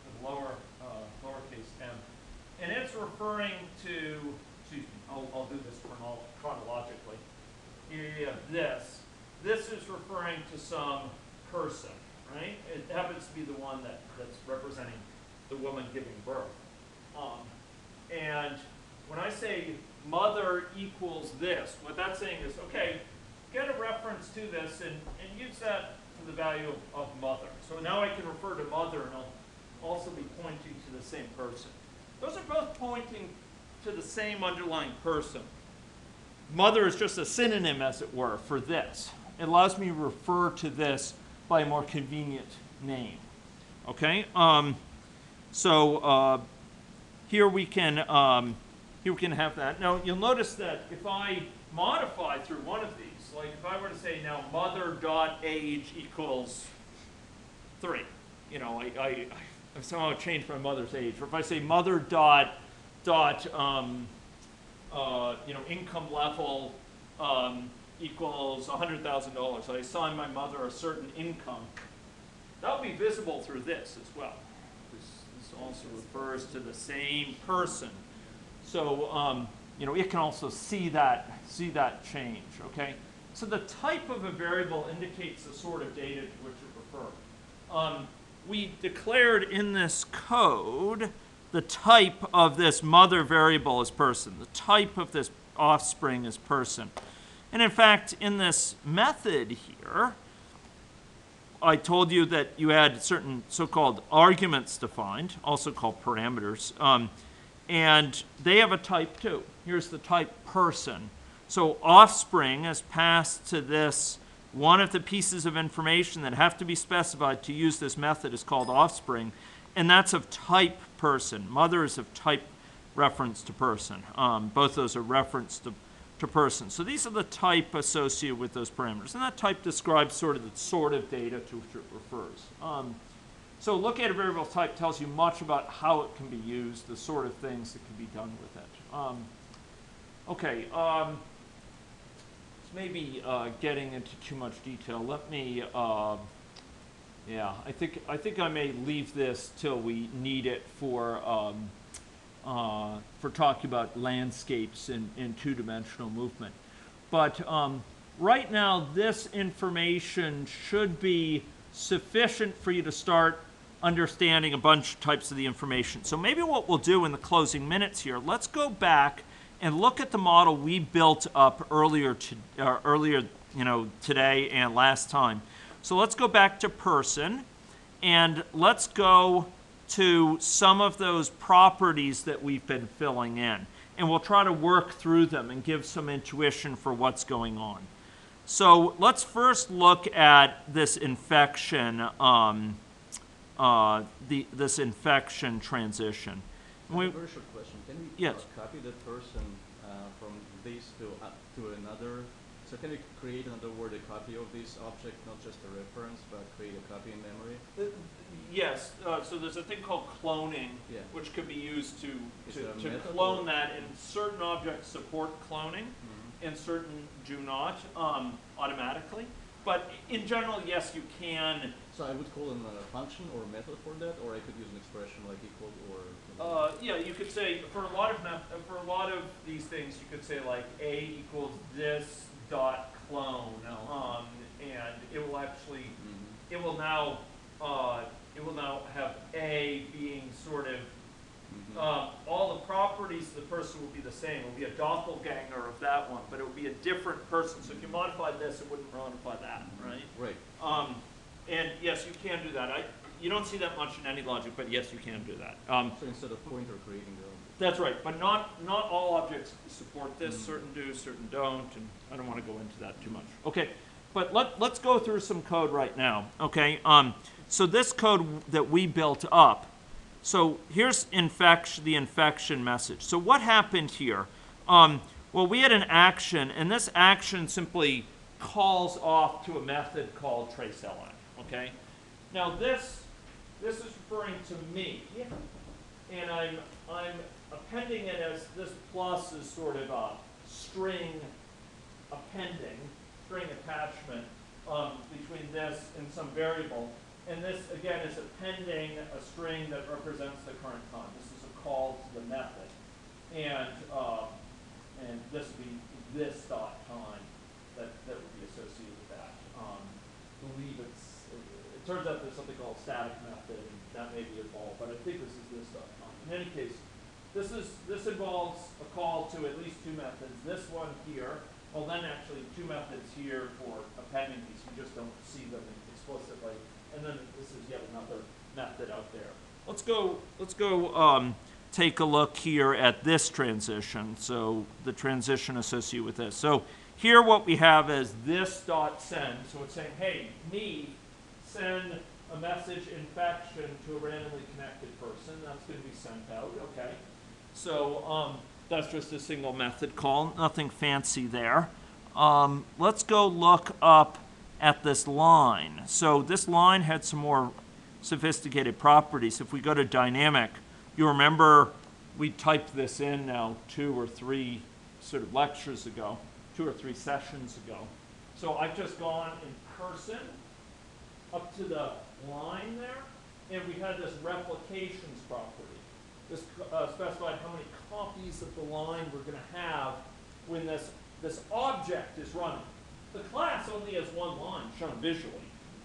with lowercase m, and it's referring to. Excuse me. I'll do this chronologically. Here you have this. This is referring to some person, right? It happens to be the one that's representing the woman giving birth. And when I say mother equals this, what that's saying is, okay, get a reference to this and use that for the value of mother. So now I can refer to mother, and I'll also be pointing to the same person. Those are both pointing to the same underlying person. Mother is just a synonym, as it were, for this. It allows me to refer to this by a more convenient name. Okay? Here we can have that. Now, you'll notice that if I modify through one of these, like if I were to say now mother.age equals 3, you know, I've somehow changed my mother's age. Or if I say mother income level equals $100,000. I assign my mother a certain income. That'll be visible through this as well. This also refers to the same person. So it can also see that change. Okay. So the type of a variable indicates the sort of data to which it refers. We declared in this code the type of this mother variable is person. The type of this offspring is person. And in fact, in this method here, I told you that you had certain so-called arguments defined, also called parameters, and they have a type too. Here's the type person. So offspring is passed to this. One of the pieces of information that have to be specified to use this method is called offspring, and that's of type person. Mother is of type reference to person. Both those are reference to person. So these are the type associated with those parameters, and that type describes sort of the sort of data to which it refers. So locator variable type tells you much about how it can be used, the sort of things that can be done with it. Maybe getting into too much detail. Let me, I think I may leave this till we need it for talking about landscapes in two-dimensional movement. But right now, this information should be sufficient for you to start understanding a bunch of types of the information. So maybe what we'll do in the closing minutes here, let's go back and look at the model we built up earlier today and last time. So let's go back to person, and let's go to some of those properties that we've been filling in. And we'll try to work through them and give some intuition for what's going on. So let's first look at this infection, this infection transition. A very short question. Can we yes. Copy the person from this to another? So can we create, in other words, a copy of this object, not just a reference, but create a copy in memory? Yes. So there's a thing called cloning, which could be used to clone that, and certain objects support cloning, and certain do not automatically. But in general, yes, you can. So I would call in a function or a method for that, or I could use an expression like equal or. Yeah, you could say for a lot of these things, you could say like A equals this dot clone, and it will actually it will now have A being sort of all the properties of the person will be the same. It will be a doppelganger of that one, but it will be a different person. So if you modify this, it wouldn't modify that, right? Right. And yes, you can do that. you don't see that much in AnyLogic, but yes, you can do that. So instead of pointer creating the object. That's right, but not all objects support this. Certain do, certain don't, and I don't want to go into that too much. Okay, but let's go through some code right now. Okay, so this code that we built up. So here's the infection message. So what happened here? Well, we had an action, and this action simply calls off to a method called traceLN. Okay, now this is referring to me, and I'm appending it as this plus is sort of a string attachment between this and some variable. And this, again, is appending a string that represents the current time. This is a call to the method. And this would be this dot time that would be associated with that. I believe it turns out there's something called static method, and that may be involved, but I think this is this dot time. In any case, this involves a call to at least two methods. This one here, well then actually two methods here for appending these. You just don't see them explicitly. And then this is yet another method out there. Let's go take a look here at this transition. So the transition associated with this. So here what we have is this dot send. So it's saying, hey, me, send a message infection to a randomly connected person. That's going to be sent out. Okay. So that's just a single method call. Nothing fancy there. Let's go look up at this line. So this line had some more sophisticated properties. If we go to dynamic, you remember we typed this in now 2 or 3 sort of lectures ago, 2 or 3 sessions ago. So I've just gone in person up to the line there, and we had this replications property. This specified how many copies of the line we're going to have when this object is running. The class only has one line shown visually,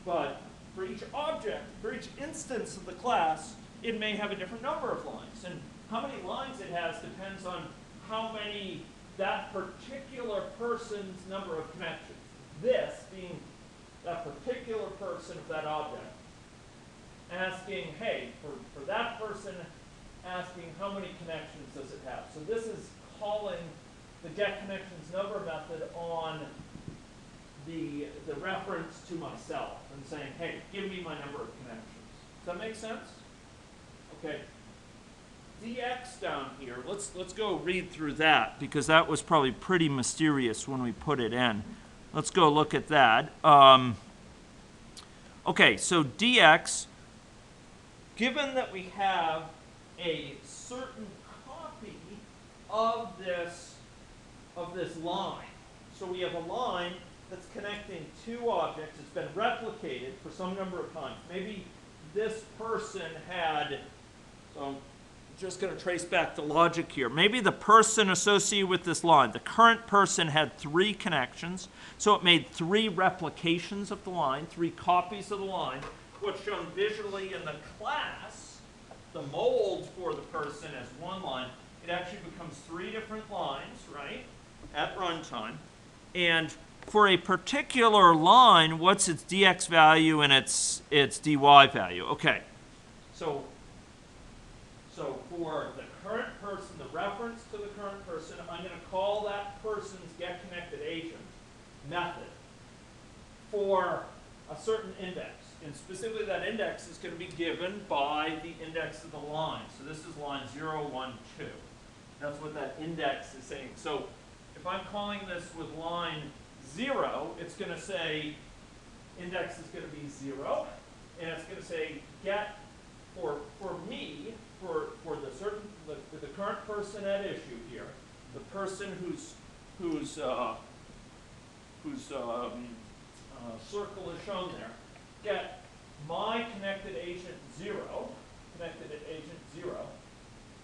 but for each object, for each instance of the class, it may have a different number of lines. And how many lines it has depends on how many that particular person's number of connections. This being that particular person of that object, asking, hey, for that person, asking how many connections does it have. So this is calling the getConnections number method on the reference to myself and saying, hey, give me my number of connections. Does that make sense? Okay. dx down here, let's go read through that because that was probably pretty mysterious when we put it in. Let's go look at that. Okay, so dx, given that we have a certain copy of this line, so we have a line that's connecting two objects. It's been replicated for some number of times. Maybe this person had, so I'm just going to trace back the logic here. Maybe the person associated with this line, the current person had 3 connections, so it made 3 replications of the line, 3 copies of the line. What's shown visually in the class, the mold for the person as one line, it actually becomes 3 different lines, right, at runtime. And for a particular line, what's its dx value and its dy value? Okay, so for the current person, the reference to the current person, I'm going to call that person's getConnectedAgent method for a certain index. And specifically, that index is going to be given by the index of the line. So this is line 0, 1, 2. That's what that index is saying. So if I'm calling this with line 0, it's going to say index is going to be 0, and it's going to say get for me for the current person at issue here, the person whose circle is shown there. Get my connected agent 0,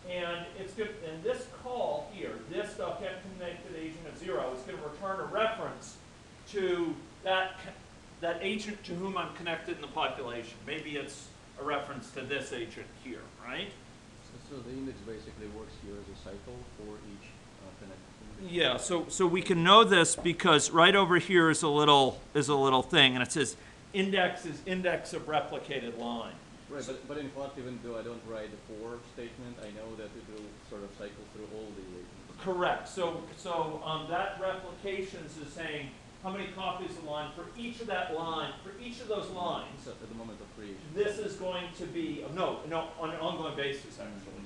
and it's good. And this call here, this get connected agent of 0, is going to return a reference to that agent to whom I'm connected in the population. Maybe it's a reference to this agent here, right? So the index basically works here as a cycle for each connected index. Yeah. So we can know this because right over here is a little thing, and it says index is index of replicated line. Right, but in fact, even though I don't write the for statement, I know that it will sort of cycle through all the agents. Correct. So that replications is saying how many copies of line for each of that line, for each of those lines. So at the moment of creation. This is going to be no, on an ongoing basis actually.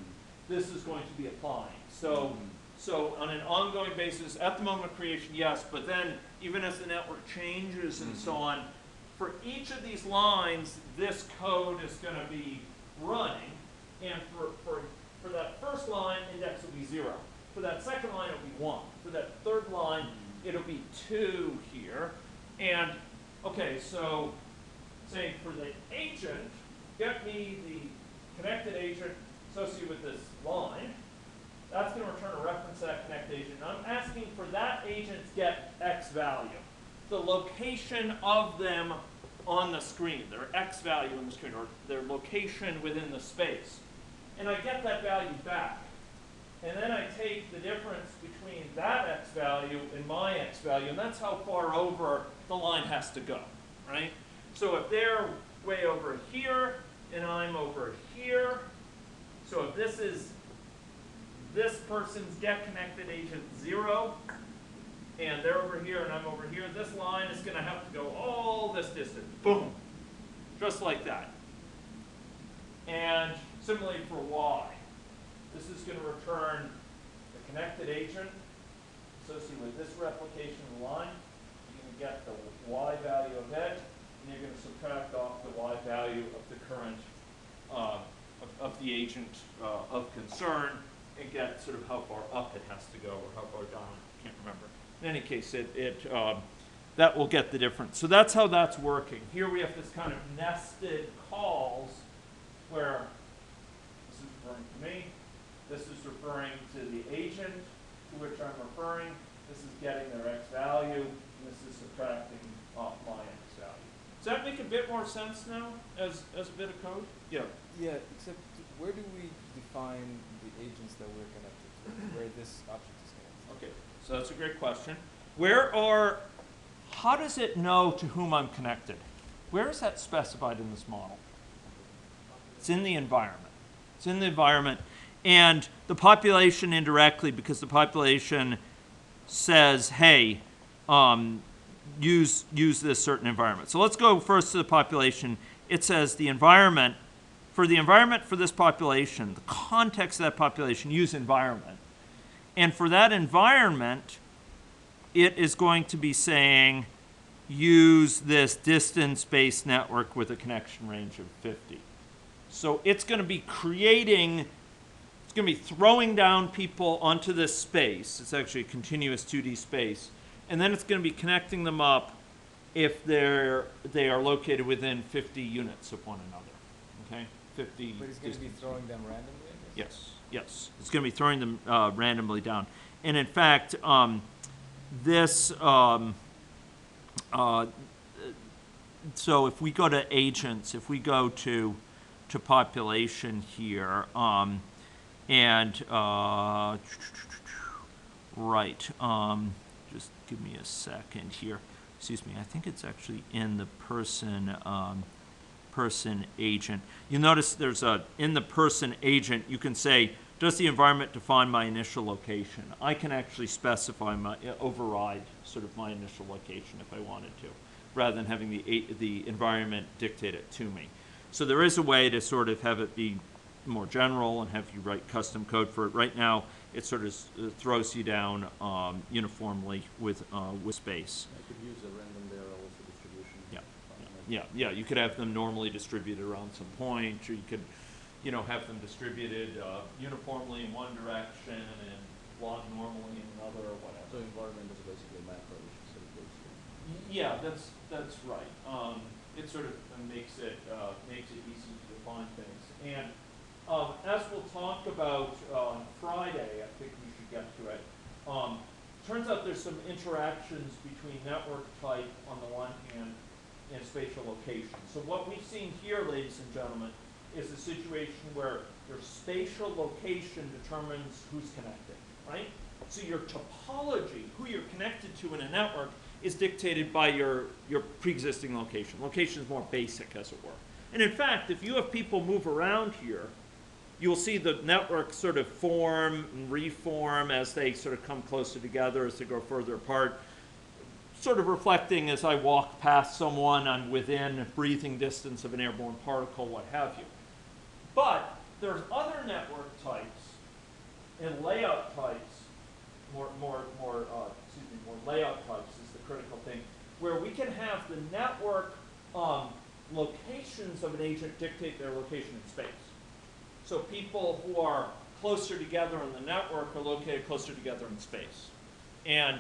This is going to be applying. So on an ongoing basis, at the moment of creation, yes, but then even as the network changes and so on, for each of these lines, this code is going to be running, and for that first line, index will be 0. For that second line, it'll be 1. For that third line, it'll be 2 here. And, okay, so saying for the agent, get me the connected agent associated with this line. That's going to return a reference to that connect agent. And I'm asking for that agent to get X value. The location of them on the screen, their X value on the screen, or their location within the space. And I get that value back. And then I take the difference between that X value and my X value, and that's how far over the line has to go, right? So if they're way over here, and I'm over here, so if this is this person's get connected agent 0, and they're over here and I'm over here, this line is going to have to go all this distance. Boom. Just like that. And similarly for Y, this is going to return the connected agent associated with this replication of the line. You're going to get the Y value of it, and you're going to subtract off the Y value of the current, of the agent of concern, and get sort of how far up it has to go or how far down. I can't remember. In any case, that will get the difference. So that's how that's working. Here we have this kind of nested calls where this is referring to me, this is referring to the agent to which I'm referring, this is getting their X value, and this is subtracting off my X value. Does that make a bit more sense now as a bit of code? Yeah. Yeah, except where do we define the agents that we're connected to, where this object is connected? Okay, so that's a great question. How does it know to whom I'm connected? Where is that specified in this model? It's in the environment. It's in the environment. And the population indirectly, because the population says, hey, use this certain environment. So let's go first to the population. It says the environment for this population, the context of that population, use environment. And for that environment, it is going to be saying, use this distance-based network with a connection range of 50. So it's going to be creating, it's going to be throwing down people onto this space. It's actually a continuous 2D space. And then it's going to be connecting them up if they are located within 50 units of one another. Okay? 50. But it's going to be throwing them randomly, I guess? Yes. It's going to be throwing them randomly down. And in fact, so if we go to agents, if we go to population here, just give me a second here. Excuse me, I think it's actually in the person agent. You'll notice there's in the person agent, you can say, does the environment define my initial location? I can actually specify override sort of my initial location if I wanted to, rather than having the environment dictate it to me. So there is a way to sort of have it be more general and have you write custom code for it. Right now, it sort of throws you down uniformly with space. I could use a random barrel also distribution. Yeah. You could have them normally distributed around some point, or you could, have them distributed uniformly in one direction and log normally in another, or whatever. So environment is basically a macro, we should say. Yeah, that's right. It sort of makes it easy to define things. And as we'll talk about on Friday, I think we should get to it. Turns out there's some interactions between network type on the one hand and spatial location. So what we've seen here, ladies and gentlemen, is a situation where your spatial location determines who's connected, right? So your topology, who you're connected to in a network, is dictated by your pre-existing location. Location is more basic, as it were. And in fact, if you have people move around here, you'll see the network sort of form and reform as they sort of come closer together, as they go further apart, sort of reflecting as I walk past someone, I'm within breathing distance of an airborne particle, what have you. But there's other network types and layout types, more layout types is the critical thing, where we can have the network locations of an agent dictate their location in space. So people who are closer together in the network are located closer together in space. And